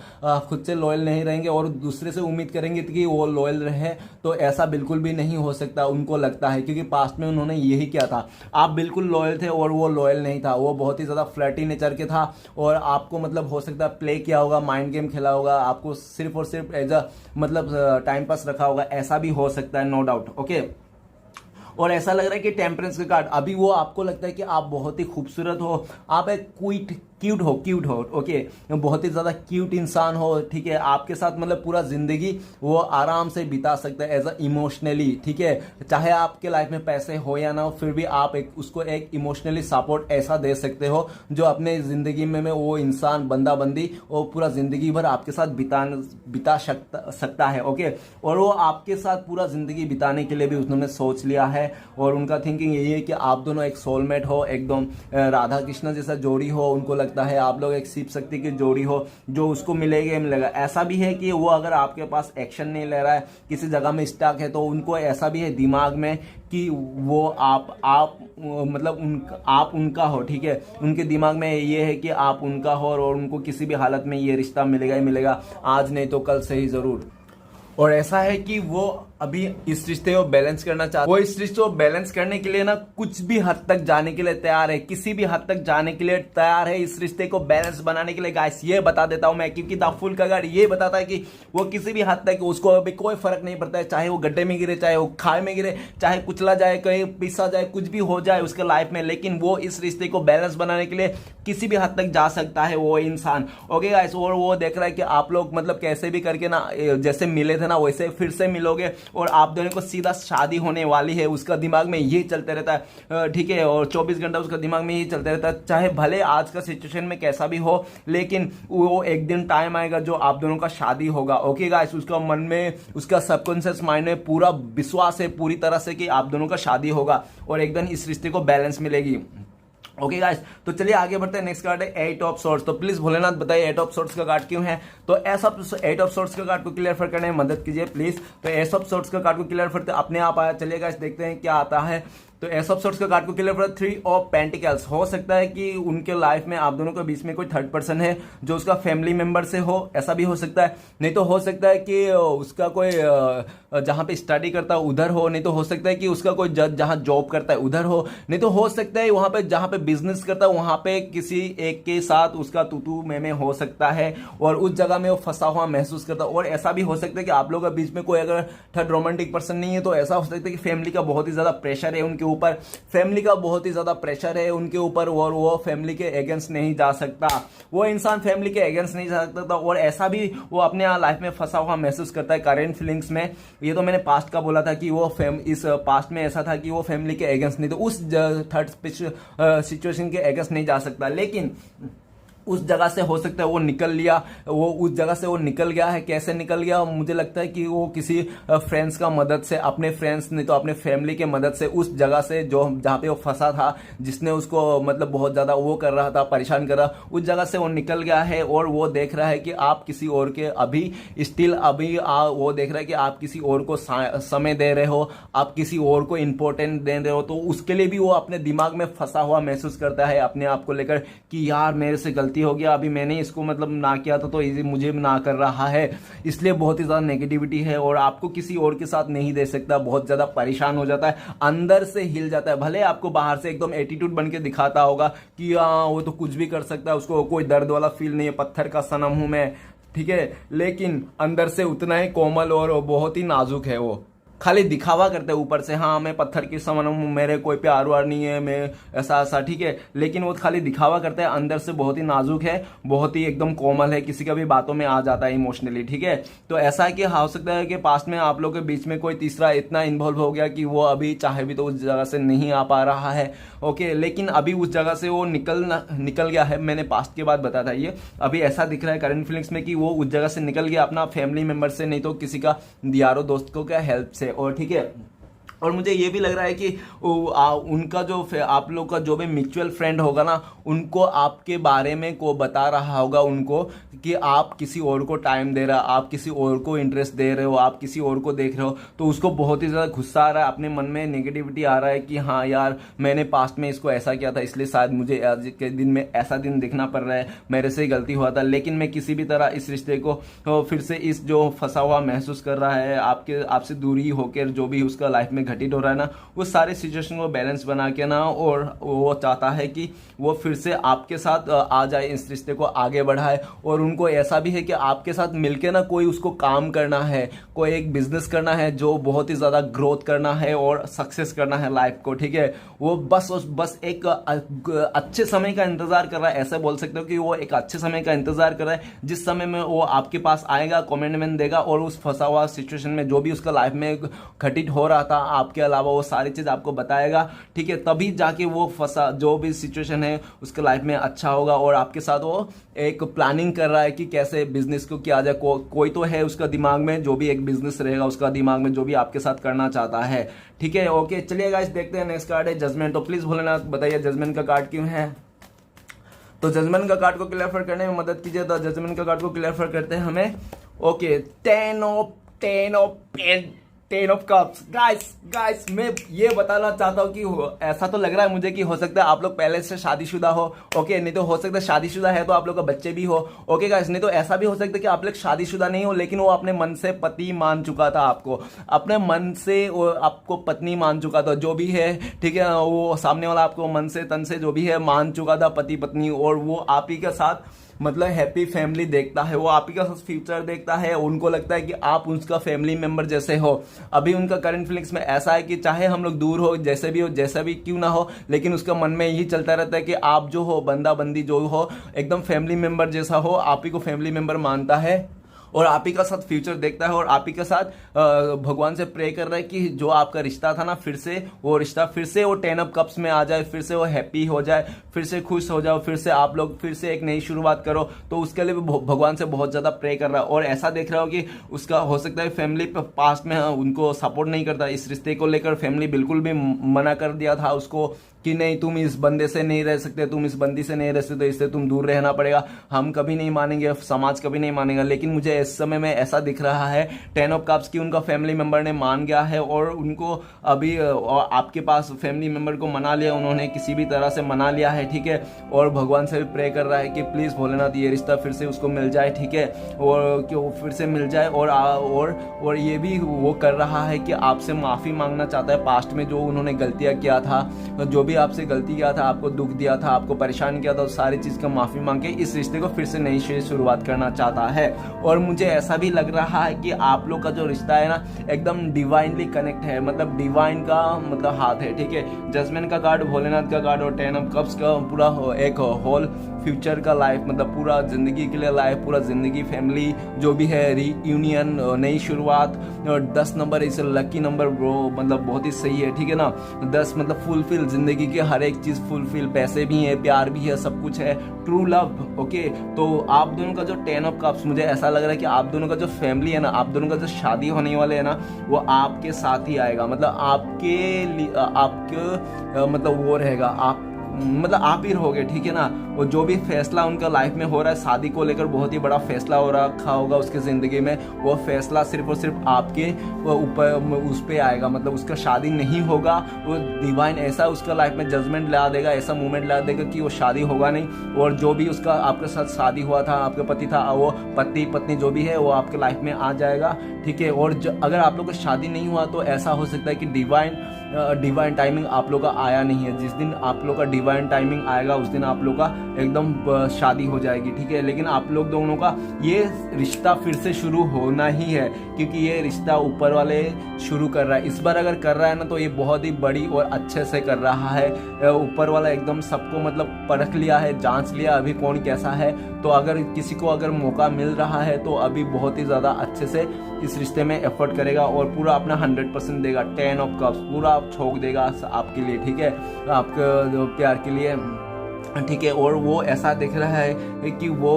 खुद से लॉयल नहीं रहेंगे और दूसरे से उम्मीद करेंगे कि वो लॉयल रहे, तो ऐसा बिल्कुल भी नहीं हो सकता, उनको लगता है, क्योंकि पास्ट में उन्होंने यही किया था। आप बिल्कुल लॉयल थे और वो लॉयल नहीं था, वो बहुत ही ज़्यादा फ्लर्टी नेचर के था, और आपको मतलब हो सकता है प्ले किया होगा, माइंड गेम खेला होगा, आपको सिर्फ और सिर्फ एज अ मतलब टाइम पास रखा होगा, ऐसा भी हो सकता है, नो डाउट, ओके। और ऐसा लग रहा है कि टेम्परेंस का कार्ड, अभी वो आपको लगता है कि आप बहुत ही खूबसूरत हो, आप एक क्यूट हो, ओके, बहुत ही ज़्यादा क्यूट इंसान हो, ठीक है, आपके साथ मतलब पूरा ज़िंदगी वो आराम से बिता सकता है एज अ इमोशनली, ठीक है, चाहे आपके लाइफ में पैसे हो या ना हो, फिर भी आप उसको एक इमोशनली सपोर्ट ऐसा दे सकते हो जो अपने ज़िंदगी में वो इंसान बंदा बंदी वो पूरा ज़िंदगी भर आपके साथ बिता सकता है, ओके। और वो आपके साथ पूरा ज़िंदगी बिताने के लिए भी उन्होंने सोच लिया है, और उनका थिंकिंग यही है कि आप दोनों एक सोलमेट हो, एकदम राधा कृष्ण जैसा जोड़ी हो, उनको लगता है आप लोग एक शिव शक्ति की जोड़ी हो, जो उसको मिलेगा। ऐसा भी है कि वो अगर आपके पास एक्शन नहीं ले रहा है, किसी जगह में स्टक है, तो उनको ऐसा भी है दिमाग में कि वो आप मतलब आप उनका हो, ठीक है, उनके दिमाग में ये है कि आप उनका हो, और उनको किसी भी हालत में ये रिश्ता मिलेगा ही मिलेगा, आज नहीं तो कल से ही जरूर। और ऐसा है कि वो अभी इस रिश्ते को बैलेंस करना चाहता, वो इस रिश्ते को बैलेंस करने के लिए ना कुछ भी हद तक जाने के लिए तैयार है, किसी भी हद तक जाने के लिए तैयार है इस रिश्ते को बैलेंस बनाने के लिए। गाइस ये बता देता हूं मैं, क्योंकि द फूल का गार्ड ये बताता है कि वो किसी भी हद तक, उसको अभी कोई फर्क नहीं पड़ता है, चाहे वो गड्ढे में गिरे, चाहे वो खाई में गिरे, चाहे कुचला जाए, कहीं पिसा जाए, कुछ भी हो जाए उसके लाइफ में, लेकिन वो इस रिश्ते को बैलेंस बनाने के लिए किसी भी हद तक जा सकता है वो इंसान। ओके गाइस, और वो देख रहा है कि आप लोग मतलब कैसे भी करके ना, जैसे मिले थे ना वैसे फिर से मिलोगे, और आप दोनों को सीधा शादी होने वाली है, उसका दिमाग में ये चलते रहता है, ठीक है, और 24 घंटा उसका दिमाग में ये चलते रहता है, चाहे भले आज का सिचुएशन में कैसा भी हो, लेकिन वो एक दिन टाइम आएगा जो आप दोनों का शादी होगा। ओके गाइस, उसका मन में, उसका सबकॉन्शियस माइंड में पूरा विश्वास है पूरी तरह से कि आप दोनों का शादी होगा और एक दिन इस रिश्ते को बैलेंस मिलेगी। ओके गाइस, तो चलिए आगे बढ़ते हैं। नेक्स्ट कार्ड है 8 ऑफ सोर्ड्स। तो प्लीज भोलेनाथ बताइए 8 ऑफ सोर्ड्स का कार्ड क्यों है। तो ऐसा 8 ऑफ सोर्ड्स का कार्ड को क्लियर करने में मदद कीजिए प्लीज। तो 8 ऑफ सोर्ड्स का कार्ड को क्लियर करते अपने आप आया। चलिए गाइस देखते हैं क्या आता है। तो एस ऑफ सोर्ट्स का कार्ड को क्लियर पर 3 ऑफ पेंटिकल्स। हो सकता है कि उनके लाइफ में आप दोनों के बीच में कोई थर्ड पर्सन है जो उसका फैमिली मेंबर से हो, ऐसा भी हो सकता है। नहीं तो हो सकता है कि उसका कोई जहां पे स्टडी करता है उधर हो, नहीं तो हो सकता है कि उसका कोई जहां जॉब करता है उधर हो, नहीं तो हो सकता है वहां पे जहां पे बिजनेस करता है वहां पे किसी एक के साथ उसका तूतू में हो सकता है और उस जगह में वो फंसा हुआ महसूस करता है। और ऐसा भी हो सकता है कि आप लोगों के बीच में कोई अगर थर्ड रोमांटिक पर्सन नहीं है तो ऐसा हो सकता है कि फैमिली का बहुत ही ज्यादा प्रेशर है उनके ऊपर, फैमिली का बहुत ही ज्यादा प्रेशर है उनके ऊपर और वो फैमिली के अगेंस्ट नहीं जा सकता, वो इंसान फैमिली के अगेंस्ट नहीं जा सकता। और ऐसा भी वो अपने लाइफ में फंसा हुआ महसूस करता है करेंट फीलिंग्स में। ये तो मैंने पास्ट का बोला था कि वो इस पास्ट में ऐसा था कि वो फैमिली के अगेंस्ट नहीं, तो उस थर्ड सिचुएशन के अगेंस्ट नहीं जा सकता, लेकिन उस जगह से हो सकता है वो निकल लिया, वो उस जगह से वो निकल गया है। कैसे निकल गया मुझे लगता है कि वो किसी फ्रेंड्स का मदद से, अपने फ्रेंड्स नहीं तो अपने फैमिली के मदद से उस जगह से जो जहां पे वो फंसा था, जिसने उसको मतलब बहुत ज्यादा वो कर रहा था, परेशान कर रहा, उस जगह से वो निकल गया है। और वो देख रहा है कि आप किसी और के अभी स्टिल अभी वो देख रहा है कि आप किसी और को समय दे रहे हो, आप किसी और को इंपॉर्टेंट दे रहे हो, तो उसके लिए भी वो अपने दिमाग में फंसा हुआ महसूस करता है अपने आप को लेकर कि यार मेरे से गलती हो गया, अभी मैंने इसको मतलब ना किया था तो मुझे ना कर रहा है, इसलिए बहुत ही ज्यादा नेगेटिविटी है और आपको किसी और के साथ नहीं दे सकता, बहुत ज्यादा परेशान हो जाता है, अंदर से हिल जाता है। भले आपको बाहर से एकदम एटीट्यूड बन के दिखाता होगा कि वो तो कुछ भी कर सकता है, उसको कोई दर्द वाला फील नहीं है, पत्थर का सनम हूं मैं, ठीक है, लेकिन अंदर से उतना ही कोमल और बहुत ही नाजुक है। वो खाली दिखावा करते हैं ऊपर से, हाँ मैं पत्थर की समान हूं, मेरे कोई प्यार वार नहीं है, मैं ऐसा ऐसा, ठीक है, लेकिन वो खाली दिखावा करते हैं, अंदर से बहुत ही नाजुक है, बहुत ही एकदम कोमल है, किसी का भी बातों में आ जाता है इमोशनली, ठीक है। तो ऐसा है कि हो सकता है कि पास्ट में आप लोगों के बीच में कोई तीसरा इतना इन्वॉल्व हो गया कि वो अभी चाहे भी तो उस जगह से नहीं आ पा रहा है, ओके, लेकिन अभी उस जगह से वो निकल गया है। मैंने पास्ट के बाद बताया था ये, अभी ऐसा दिख रहा है करंट फीलिंग्स में कि वो उस जगह से निकल गया अपना फैमिली मेंबर से, नहीं तो किसी का यारो दोस्तों का हेल्प से, और ठीक है। और मुझे ये भी लग रहा है कि उनका जो आप लोग का जो भी म्यूचुअल फ्रेंड होगा ना, उनको आपके बारे में को बता रहा होगा उनको कि आप किसी और को टाइम दे रहा, आप किसी और को इंटरेस्ट दे रहे हो, आप किसी और को देख रहे हो, तो उसको बहुत ही ज्यादा गुस्सा आ रहा है, अपने मन में नेगेटिविटी आ रहा है कि हाँ यार मैंने पास्ट में इसको ऐसा किया था, इसलिए शायद मुझे आज के दिन में ऐसा दिन दिखना पड़ रहा है, मेरे से गलती हुआ था, लेकिन मैं किसी भी तरह इस रिश्ते को फिर से इस जो फंसा हुआ महसूस कर रहा है, आपसे दूरी होकर जो भी उसका लाइफ में घटित हो रहा है ना, वो सारे सिचुएशन को बैलेंस बना के ना, और वो चाहता है कि वो फिर से आपके साथ आ जाए, इस रिश्ते को आगे बढ़ाए। और उनको ऐसा भी है कि आपके साथ मिलके ना कोई उसको काम करना है, कोई एक बिजनेस करना है जो बहुत ही ज्यादा ग्रोथ करना है और सक्सेस करना है लाइफ को, ठीक है। वो बस एक अच्छे समय का इंतजार कर रहा है, ऐसे बोल सकते हो कि वो एक अच्छे समय का इंतजार कर रहा है, जिस समय में वो आपके पास आएगा, कमेंटमेंट देगा और उस फंसा हुआ सिचुएशन में जो भी उसका लाइफ में घटित हो रहा था आपके अलावा वो सारी चीज आपको बताएगा, ठीक है, तभी जाके वो फंसा जो भी सिचुएशन है उसके लाइफ में अच्छा होगा। और आपके साथ वो एक प्लानिंग कर रहा है कि कैसे बिजनेस को किया जाए, कोई तो है उसका दिमाग में, जो भी एक बिजनेस रहेगा उसका दिमाग में, जो भी आपके साथ करना चाहता है, ठीक है। ओके चलिए गाइस देखते हैं। नेक्स्ट कार्ड है जजमेंट। तो प्लीज भोलेनाथ बताइए जजमेंट का कार्ड क्यों है। तो जजमेंट का कार्ड को क्लियर करने में मदद कीजिए। तो जजमेंट का कार्ड को क्लियर करते हैं हमें, okay, 10 of 10 of cups. Guys मैं ये बताना चाहता हूँ कि ऐसा तो लग रहा है मुझे कि हो सकता है आप लोग पहले से शादीशुदा हो, ओके, नहीं तो हो सकता है शादीशुदा है तो आप लोग का बच्चे भी हो, ओके गाइस, नहीं तो ऐसा भी हो सकता है कि आप लोग शादीशुदा नहीं हो लेकिन वो अपने मन से पति मान चुका था आपको, अपने मन से वो आपको पत्नी मान चुका था, जो भी है, ठीक है, वो सामने वाला आपको मन से तन से जो भी है मान चुका था पति पत्नी, और वो आप ही के साथ मतलब हैप्पी फैमिली देखता है, वो आप ही का फ्यूचर देखता है, उनको लगता है कि आप उसका फैमिली मेंबर जैसे हो। अभी उनका करंट फीलिंग्स में ऐसा है कि चाहे हम लोग दूर हो, जैसे भी हो, जैसा भी क्यों ना हो, लेकिन उसका मन में यही चलता रहता है कि आप जो हो, बंदा बंदी जो हो, एकदम फैमिली मेंबर जैसा हो, आप ही को फैमिली मेंबर मानता है और आप ही का साथ फ्यूचर देखता है और आप ही के साथ भगवान से प्रे कर रहा है कि जो आपका रिश्ता था ना, फिर से वो रिश्ता फिर से वो 10 ऑफ कप्स में आ जाए, फिर से वो हैप्पी हो जाए, फिर से खुश हो जाओ, फिर से आप लोग फिर से एक नई शुरुआत करो। तो उसके लिए भी भगवान से बहुत ज्यादा प्रे कर रहा है और ऐसा देख रहा हो कि उसका हो सकता है फैमिली पास्ट में उनको सपोर्ट नहीं करता, इस रिश्ते को लेकर फैमिली बिल्कुल भी मना कर दिया था उसको कि नहीं तुम इस बंदे से नहीं रह सकते, तुम इस बंदी से नहीं रह सकते, इससे तुम दूर रहना पड़ेगा, हम कभी नहीं मानेंगे, समाज कभी नहीं मानेगा। लेकिन मुझे इस समय में ऐसा दिख रहा है 10 ऑफ कप्स की उनका फैमिली मेंबर ने मान गया है और उनको अभी और आपके पास फैमिली मेंबर को मना लिया, उन्होंने किसी भी तरह से मना लिया है, ठीक है, और भगवान से भी प्रे कर रहा है कि प्लीज भोलेनाथ ये रिश्ता फिर से उसको मिल जाए, ठीक है, और कि वो फिर से मिल जाए। और ये भी वो कर रहा है कि आपसे माफी मांगना चाहता है पास्ट में जो उन्होंने गलतियां किया था, जो भी आपसे गलती किया था, आपको दुख दिया था, आपको परेशान किया था, उस सारी चीज का माफी मांग के इस रिश्ते को फिर से नई शुरुआत करना चाहता है। और मुझे ऐसा भी लग रहा है कि आप लोग का जो रिश्ता है ना एकदम डिवाइनली कनेक्ट है, मतलब डिवाइन का मतलब हाथ है, ठीक है, जजमेंट का कार्ड, भोलेनाथ का कार्ड और 10 ऑफ कप्स का पूरा एक होल फ्यूचर का लाइफ, मतलब पूरा जिंदगी के लिए लाइफ, पूरा जिंदगी, फैमिली जो भी है, रीयूनियन, नई शुरुआत। और 10 नंबर इस लकी नंबर ब्रो, मतलब बहुत ही सही है, ठीक है ना, 10 मतलब फुलफिल, जिंदगी के हर एक चीज फुलफिल, पैसे भी है, प्यार भी है, सब कुछ है, ट्रू लव, ओके। तो आप दोनों का जो 10 ऑफ कप्स, मुझे ऐसा लग रहा है कि आप दोनों का जो फैमिली है ना, आप दोनों का जो शादी होने वाले है ना, वो आपके साथ ही आएगा, मतलब आपके मतलब वो रहेगा, आप मतलब आप ही रहोगे, ठीक है ना। और जो भी फैसला उनका लाइफ में हो रहा है, शादी को लेकर बहुत ही बड़ा फैसला हो रखा होगा उसके जिंदगी में, वो फैसला सिर्फ और सिर्फ आपके ऊपर उस पे आएगा, मतलब उसका शादी नहीं होगा, वो डिवाइन ऐसा उसका लाइफ में जजमेंट ला देगा, ऐसा मूवमेंट ला देगा कि वो शादी होगा नहीं। और जो भी उसका आपके साथ शादी हुआ था, आपके पति था, वो पति पत्नी जो भी है वो आपके लाइफ में आ जाएगा, ठीक है। और अगर आप लोग का शादी नहीं हुआ तो ऐसा हो सकता है कि डिवाइन टाइमिंग आप लोग का आया नहीं है, जिस दिन आप लोग का डिवाइन टाइमिंग आएगा उस दिन आप लोग का एकदम शादी हो जाएगी, ठीक है। लेकिन आप लोग दोनों का ये रिश्ता फिर से शुरू होना ही है, क्योंकि ये रिश्ता ऊपर वाले शुरू कर रहा है, इस बार अगर कर रहा है ना तो ये बहुत ही बड़ी और अच्छे से कर रहा है। ऊपर वाला एकदम सबको मतलब परख लिया है, जांच लिया अभी कौन कैसा है। तो अगर किसी को अगर मौका मिल रहा है तो अभी बहुत ही ज्यादा अच्छे से इस रिश्ते में एफर्ट करेगा और पूरा अपना 100% देगा। 10 ऑफ कप्स पूरा छोड़ देगा आपके लिए, ठीक है, आपके प्यार के लिए, ठीक है। और वो ऐसा दिख रहा है कि वो,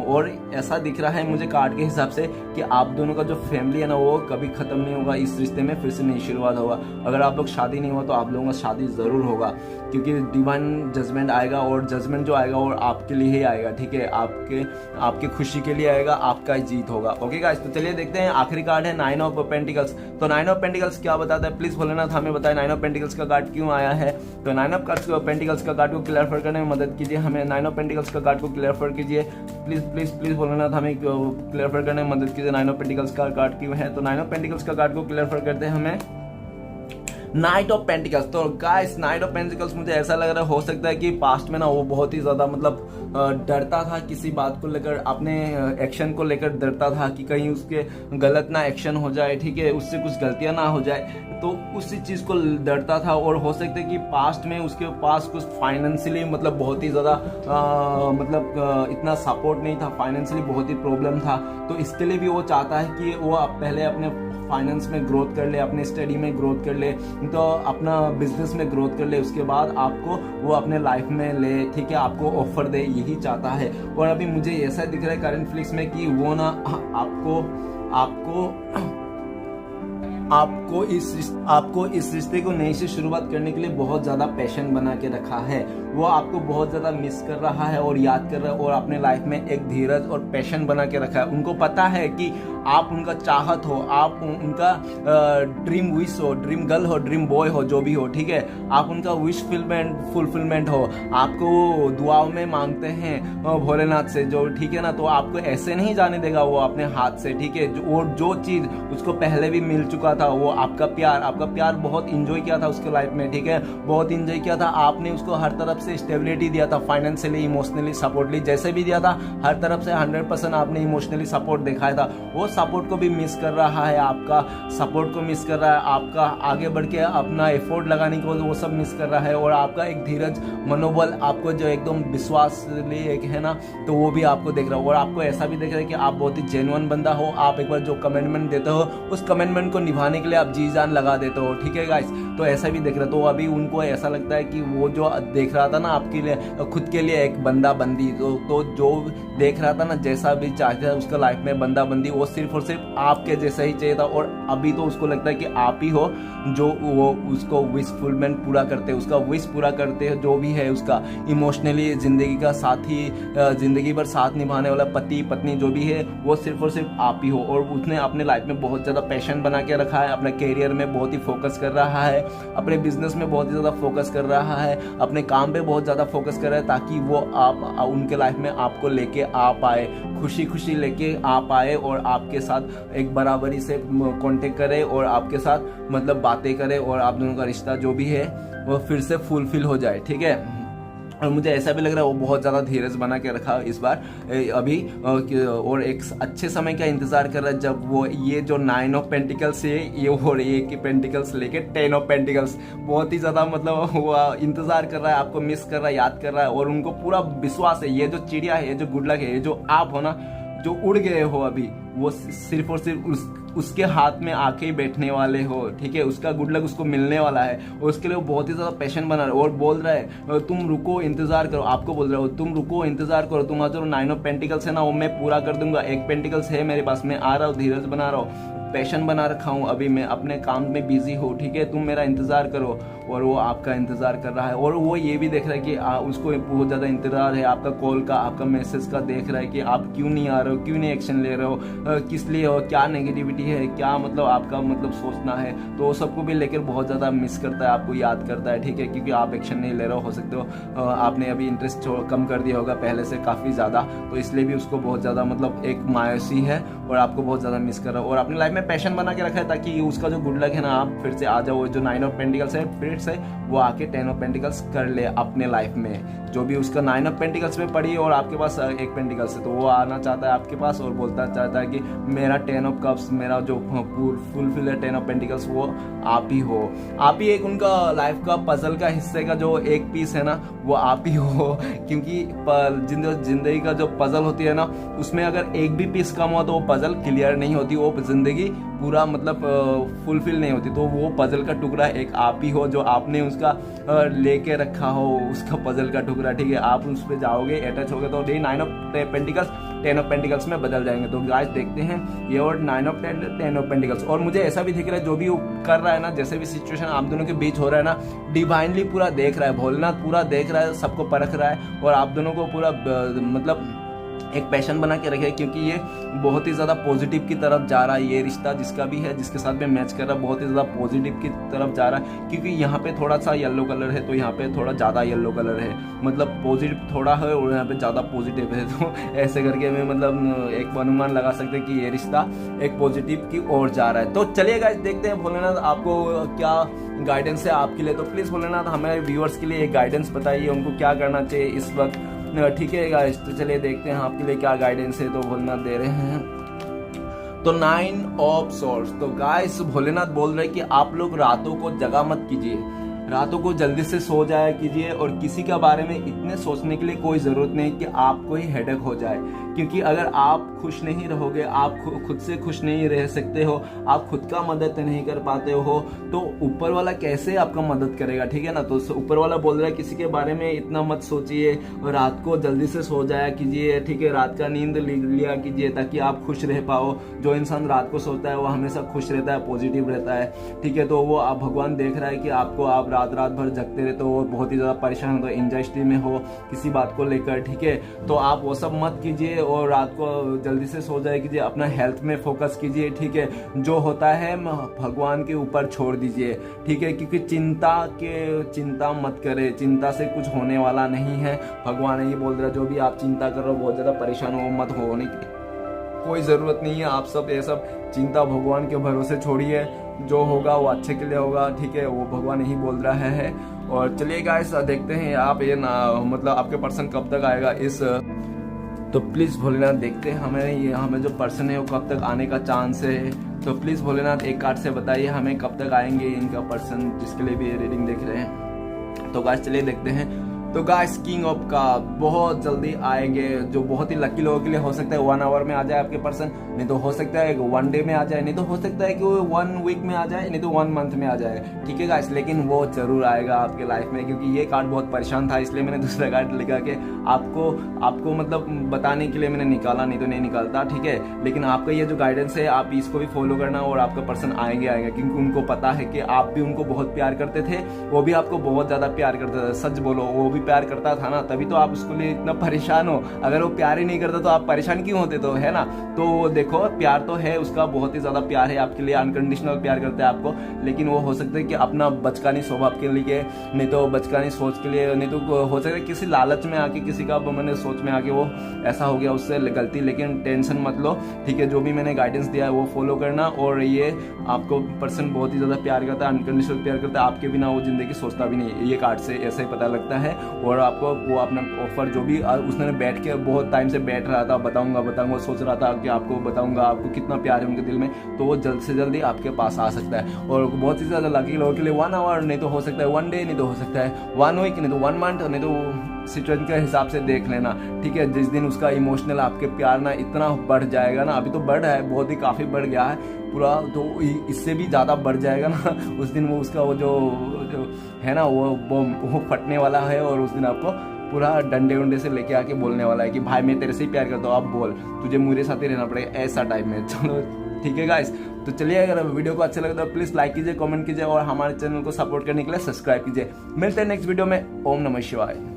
और ऐसा दिख रहा है मुझे कार्ड के हिसाब से कि आप दोनों का जो फैमिली है ना वो कभी खत्म नहीं होगा, इस रिश्ते में फिर से नई शुरुआत होगा। अगर आप लोग शादी नहीं हुआ तो आप लोगों का शादी जरूर होगा, क्योंकि डिवाइन जजमेंट आएगा और जजमेंट जो आएगा वो आपके लिए ही आएगा, ठीक है, आपके खुशी के लिए आएगा, आपका जीत होगा। ओके गाइस, तो चलिए देखते हैं आखिरी कार्ड है 9 ऑफ पेंटिकल्स। तो 9 ऑफ पेंटिकल्स क्या बताता है, प्लीज भोलेनाथ हमें बताए 9 ऑफ पेंटिकल्स का कार्ड क्यों आया है। तो 9 ऑफ पेंटिकल्स का कार्ड को क्लियर करने में मदद कीजिए, हमें 9 ऑफ पेंटिकल्स का कार्ड को क्लियर कीजिए, प्लीज प्लीज प्लीज भोलेनाथ हमें क्लियर करने में मदद कीजिए 9 ऑफ पेंटिकल्स का कार्ड क्यों है। तो 9 ऑफ पेंटिकल्स का कार्ड को क्लियर करते हैं हमें नाइट ऑफ पेंटिकल्स। तो गाइस नाइट ऑफ पेंटिकल्स मुझे ऐसा लग रहा है, हो सकता है कि पास्ट में ना वो बहुत ही ज्यादा मतलब डरता था किसी बात को लेकर, अपने एक्शन को लेकर डरता था कि कहीं उसके गलत ना एक्शन हो जाए, ठीक है, उससे कुछ गलतियां ना हो जाए, तो उसी चीज को डरता था। और हो सकता है कि पास्ट में उसके पास कुछ फाइनेंशियली मतलब बहुत ही ज्यादा मतलब इतना सपोर्ट नहीं था, फाइनेंशियली बहुत ही प्रॉब्लम था। तो इसके लिए भी वो चाहता है कि वो पहले अपने फाइनेंस में ग्रोथ कर ले, अपने स्टडी में ग्रोथ कर ले, तो अपना बिजनेस में ग्रोथ कर ले, उसके बाद आपको वो अपने लाइफ में ले, ठीक है, आपको ऑफर दे, यही चाहता है। और अभी मुझे ऐसा दिख रहा है करंट फ्लिक्स में कि वो ना आपको इस रिश्ते को नई से शुरुआत करने के लिए बहुत ज्यादा पैशन बना के रखा है, वो आपको बहुत ज्यादा मिस कर रहा है और याद कर रहा है, और अपने लाइफ में एक धीरज और पैशन बना के रखा है। उनको पता है कि आप उनका चाहत हो, आप उनका ड्रीम विश हो, ड्रीम गर्ल हो, ड्रीम बॉय हो, जो भी हो, ठीक है, आप उनका विश फुलफिलमेंट हो, आपको दुआओं में मांगते हैं भोलेनाथ से जो, ठीक है ना, तो आपको ऐसे नहीं जाने देगा वो अपने हाथ से, ठीक है। और जो चीज उसको पहले भी मिल चुका था, वो आपका प्यार बहुत इंजॉय किया था उसके लाइफ में, ठीक है, बहुत इंजॉय किया था आपने उसको, हर तरफ से स्टेबिलिटी दिया था, फाइनेंशियली, इमोशनली, सपोर्टली, जैसे भी दिया था, हर तरफ से 100% आपने इमोशनली सपोर्ट दिखाया था। वो सपोर्ट को भी मिस कर रहा है, आपका सपोर्ट को मिस कर रहा है, आपका आगे बढ़ के अपना एफर्ट लगाने को वो सब मिस कर रहा है, और आपका एक धीरज, मनोबल, आपको जो एकदम विश्वास एक है ना, तो वो भी आपको देख रहा है। और आपको ऐसा भी देख रहा है कि आप बहुत ही जेन्युइन बंदा हो, आप एक बार जो कमिटमेंट देते हो उस कमिटमेंट को निभाने के लिए आप जी जान लगा देते हो, ठीक है गाइस, तो ऐसा भी देख रहा है। तो अभी उनको ऐसा लगता है कि वो जो देख रहा था ना आपके लिए, खुद के लिए एक बंदा बंदी, तो जो देख रहा था ना, जैसा भी चाहता था उसका लाइफ में बंदा बंदी, वो सिर्फ और सिर्फ आपके जैसा ही चाहिए था। और अभी तो उसको लगता है कि आप ही हो जो वो उसको विश फुलफिलमेंट पूरा करते हैं, उसका विश पूरा करते हैं, जो भी है उसका इमोशनली जिंदगी का साथी, जिंदगी भर साथ निभाने वाला पति पत्नी जो भी है, वो सिर्फ और सिर्फ आप ही हो। और उसने अपने लाइफ में बहुत ज़्यादा पैशन बना के रखा है, अपने कैरियर में बहुत ही फोकस कर रहा है, अपने बिजनेस में बहुत ही ज़्यादा फोकस कर रहा है, अपने काम पे बहुत ज़्यादा फोकस कर रहा है, ताकि वो आप उनके लाइफ में आपको लेके आ पाए, खुशी खुशी लेके आ पाए, और आपके साथ एक बराबरी से कांटेक्ट करे, और आपके साथ मतलब बातें करे, और आप दोनों का रिश्ता जो भी है वो फिर से फुलफिल हो जाए, ठीक है। और मुझे ऐसा भी लग रहा है वो बहुत ज़्यादा धीरज बना के रखा इस बार अभी, और एक अच्छे समय का इंतज़ार कर रहा है, जब वो ये जो 9 ऑफ पेंटिकल्स है ये और ये की पेंटिकल्स लेके 10 ऑफ पेंटिकल्स, बहुत ही ज़्यादा मतलब वो इंतज़ार कर रहा है, आपको मिस कर रहा है, याद कर रहा है, और उनको पूरा विश्वास है, ये जो चिड़िया है, ये जो गुड लक है, ये जो आप हो ना, जो उड़ गए हो अभी, वो सिर्फ और सिर्फ उसके हाथ में आके ही बैठने वाले हो, ठीक है, उसका गुड लक उसको मिलने वाला है, और उसके लिए वो बहुत ही ज़्यादा पैशन बना रहा है, और बोल रहा है तुम रुको इंतजार करो, आपको बोल रहा है तुम रुको इंतजार करो, तुम जो 9 ऑफ पेंटिकल्स है ना वो मैं पूरा कर दूंगा, एक पेंटिकल्स है मेरे पास, मैं आ रहा हूँ, धीरज बना रहा हूँ, पैशन बना रखा हूँ, अभी मैं अपने काम में बिजी हूँ, ठीक है, तुम मेरा इंतजार करो। और वो आपका इंतजार कर रहा है, और वो ये भी देख रहा है कि उसको बहुत ज़्यादा इंतजार है आपका कॉल का, आपका मैसेज का, देख रहा है कि आप क्यों नहीं आ रहे हो, क्यों नहीं एक्शन ले रहे हो, किस लिए हो, क्या नेगेटिविटी है, क्या मतलब आपका मतलब सोचना है, तो वो सबको भी लेकर बहुत ज़्यादा मिस करता है, आपको याद करता है, ठीक है, क्योंकि आप एक्शन नहीं ले रहे हो सकते हो आपने अभी इंटरेस्ट कम कर दिया होगा पहले से काफ़ी ज़्यादा, तो इसलिए भी उसको बहुत ज़्यादा मतलब एक मायूसी है, और आपको बहुत ज़्यादा मिस कर रहा हो, और अपने लाइफ में पैशन बना के रखा है, ताकि उसका जो गुड लक है ना, आप फिर से आ जाओ, जो 9 ऑफ पेंटिकल्स है फिर से वो आके 10 ऑफ पेंटिकल्स कर ले अपने लाइफ में, जो भी उसका 9 ऑफ पेंटिकल्स में पड़ी, और आपके पास एक पेंटिकल्स है, तो वो आना चाहता है आपके पास, और बोलता चाहता है कि मेरा 10 ऑफ कप्स, मेरा जो फुलफिल है 10 ऑफ पेंटिकल्स, वो आप ही हो, आप ही एक उनका लाइफ का पजल का हिस्से का जो एक पीस है ना, वो आप ही हो, क्योंकि जिंदगी का जो पजल होती है ना, उसमें अगर एक भी पीस कम हो तो वो पजल क्लियर नहीं होती, वो जिंदगी पूरा मतलब फुलफिल नहीं होती, तो वो पजल का टुकड़ा एक आप ही हो, जो आपने उसका लेके रखा हो, उसका पजल का टुकड़ा, ठीक है, आप उस पर जाओगे, अटैच होगे, तो 9 ऑफ पेंटिकल्स 10 ऑफ पेंटिकल्स में बदल जाएंगे। तो गाइस देखते हैं ये और 9 ऑफ 10 ऑफ पेंटिकल्स, और मुझे ऐसा भी दिख रहा है जो भी कर रहा है ना, जैसे भी सिचुएशन आप दोनों के बीच हो रहा है ना, डिवाइनली पूरा देख रहा है, भोलेनाथ पूरा देख रहा है, सबको परख रहा है, और आप दोनों को पूरा मतलब एक पैशन बना के रखे, क्योंकि ये बहुत ही ज़्यादा पॉजिटिव की तरफ जा रहा है, ये रिश्ता जिसका भी है, जिसके साथ में मैच कर रहा है, बहुत ही ज़्यादा पॉजिटिव की तरफ जा रहा है, क्योंकि यहाँ पे थोड़ा सा येलो कलर है, तो यहाँ पे थोड़ा ज़्यादा येलो कलर है, मतलब पॉजिटिव थोड़ा है और यहाँ पे ज़्यादा पॉजिटिव है, तो ऐसे करके मैं मतलब एक अनुमान लगा सकते हैं कि ये रिश्ता एक पॉजिटिव की ओर जा रहा है। तो चलिए गाइस देखते हैं भोलेनाथ आपको क्या गाइडेंस है आपके लिए, तो प्लीज़ भोलेनाथ हमारे व्यूअर्स के लिए एक गाइडेंस बताइए, उनको क्या करना चाहिए इस वक्त, ठीक है गाइस। तो चलिए देखते हैं आपके लिए क्या गाइडेंस है, तो भोलेनाथ दे रहे हैं। तो 9 ऑफ सोर्स, तो गाइस भोलेनाथ बोल रहे हैं कि आप लोग रातों को जगा मत कीजिए, रातों को जल्दी से सो जाया कीजिए, और किसी के बारे में इतने सोचने के लिए कोई ज़रूरत नहीं कि आपको ही हेडेक हो जाए, क्योंकि अगर आप खुश नहीं रहोगे, आप खुद से खुश नहीं रह सकते हो, आप खुद का मदद नहीं कर पाते हो, तो ऊपर वाला कैसे आपका मदद करेगा, ठीक है ना। तो ऊपर वाला बोल रहा है किसी के बारे में इतना मत सोचिए, रात को जल्दी से सो जाया कीजिए, ठीक है, रात का नींद लिया कीजिए, ताकि आप खुश रह पाओ। जो इंसान रात को सोता है वो हमेशा खुश रहता है, पॉजिटिव रहता है, ठीक है। तो वो आप भगवान देख रहा है कि आपको आप रात भर जगते रहते हो, बहुत ही ज़्यादा परेशान हो, एंजाइटी में हो किसी बात को लेकर, ठीक है, तो आप वो सब मत कीजिए, और रात को जल्दी से सो जाए कीजिए, अपना हेल्थ में फोकस कीजिए, ठीक है। जो होता है भगवान के ऊपर छोड़ दीजिए, ठीक है, क्योंकि चिंता मत करे, चिंता से कुछ होने वाला नहीं है। भगवान ये बोल रहा है जो भी आप चिंता कर रहे हो, बहुत ज़्यादा परेशान हो मत होने की कोई ज़रूरत नहीं है। आप सब ये सब चिंता भगवान के भरोसे छोड़िए, जो होगा वो अच्छे के लिए होगा, ठीक है, वो भगवान यही बोल रहा है। और चलिए गाइस देखते हैं आप ये ना मतलब आपके पर्सन कब तक आएगा इस, तो प्लीज़ भोलेनाथ देखते हैं हमें जो पर्सन है वो कब तक आने का चांस है। तो प्लीज़ भोलेनाथ एक कार्ड से बताइए हमें कब तक आएंगे इनका पर्सन जिसके लिए भी ये रीडिंग देख रहे हैं। तो गाइस चलिए देखते हैं। तो गाइस किंग ऑफ का बहुत जल्दी आएंगे, जो बहुत ही लकी लोगों के लिए हो सकता है 1 आवर में आ जाए आपके पर्सन, नहीं तो हो सकता है 1 डे में आ जाए, नहीं तो हो सकता है कि वो 1 वीक में आ जाए, नहीं तो 1 मंथ में आ जाए, ठीक है गाइस, लेकिन वो जरूर आएगा आपके लाइफ में। क्योंकि ये कार्ड बहुत परेशान था, इसलिए मैंने दूसरा कार्ड लिखा के आपको मतलब बताने के लिए मैंने निकाला, नहीं तो नहीं निकालता, ठीक है। लेकिन आपका ये जो गाइडेंस है आप इसको भी फॉलो करना और आपका पर्सन आएंगे, क्योंकि उनको पता है कि आप भी उनको बहुत प्यार करते थे, वो भी आपको बहुत ज्यादा प्यार करता था। सच बोलो, वो भी प्यार करता था ना, तभी तो आप उसके लिए इतना परेशान हो। अगर वो प्यार ही नहीं करता तो आप परेशान क्यों होते, तो है ना। तो देखो प्यार तो है उसका, बहुत ही ज्यादा प्यार है आपके लिए, अनकंडीशनल प्यार करते हैं आपको। लेकिन वो हो सकता है कि अपना बचकानी स्वभाव के लिए, नहीं तो बचकानी सोच के लिए, नहीं तो हो सकता है किसी लालच में आके, किसी का मैंने सोच में आके वो ऐसा हो गया उससे गलती। लेकिन टेंशन मत लो, ठीक है, जो भी मैंने गाइडेंस दिया है वो फॉलो करना। और ये आपको पर्सन बहुत ही ज्यादा प्यार करता है, अनकंडीशनल प्यार करता है, आपके बिना वो जिंदगी सोचता भी नहीं, ये कार्ड से ऐसा ही पता लगता है। और आपको वो अपना ऑफर जो भी उसने बैठ के बहुत टाइम से बैठ रहा था, बताऊंगा सोच रहा था कि आपको बताऊंगा आपको कितना प्यार है उनके दिल में, तो वो जल्द से जल्दी आपके पास आ सकता है। और बहुत ही ज्यादा लकी लोगों के लिए 1 आवर, नहीं तो हो सकता है 1 डे, नहीं तो हो सकता है 1 वीक, नहीं तो 1 मंथ, नहीं तो सिचुएशन के हिसाब से देख लेना, ठीक है। जिस दिन उसका इमोशनल आपके प्यार ना इतना बढ़ जाएगा ना, अभी तो बढ़ है, बहुत ही काफी बढ़ गया है पूरा, तो इससे भी ज्यादा बढ़ जाएगा ना उस दिन वो उसका वो जो है ना वो फटने वाला है। और उस दिन आपको पूरा डंडे उंडे से लेके आके बोलने वाला है कि भाई मैं तेरे से ही प्यार करता हूँ, अब बोल, तुझे मेरे साथ ही रहना पड़ेगा, ऐसा टाइम में। चलो ठीक है गाइस, तो चलिए अगर वीडियो को अच्छा लगे तो प्लीज लाइक कीजिए, कमेंट कीजिए और हमारे चैनल को सपोर्ट करने के लिए सब्सक्राइब कीजिए। मिलते हैं नेक्स्ट वीडियो में। ओम नमः शिवाय।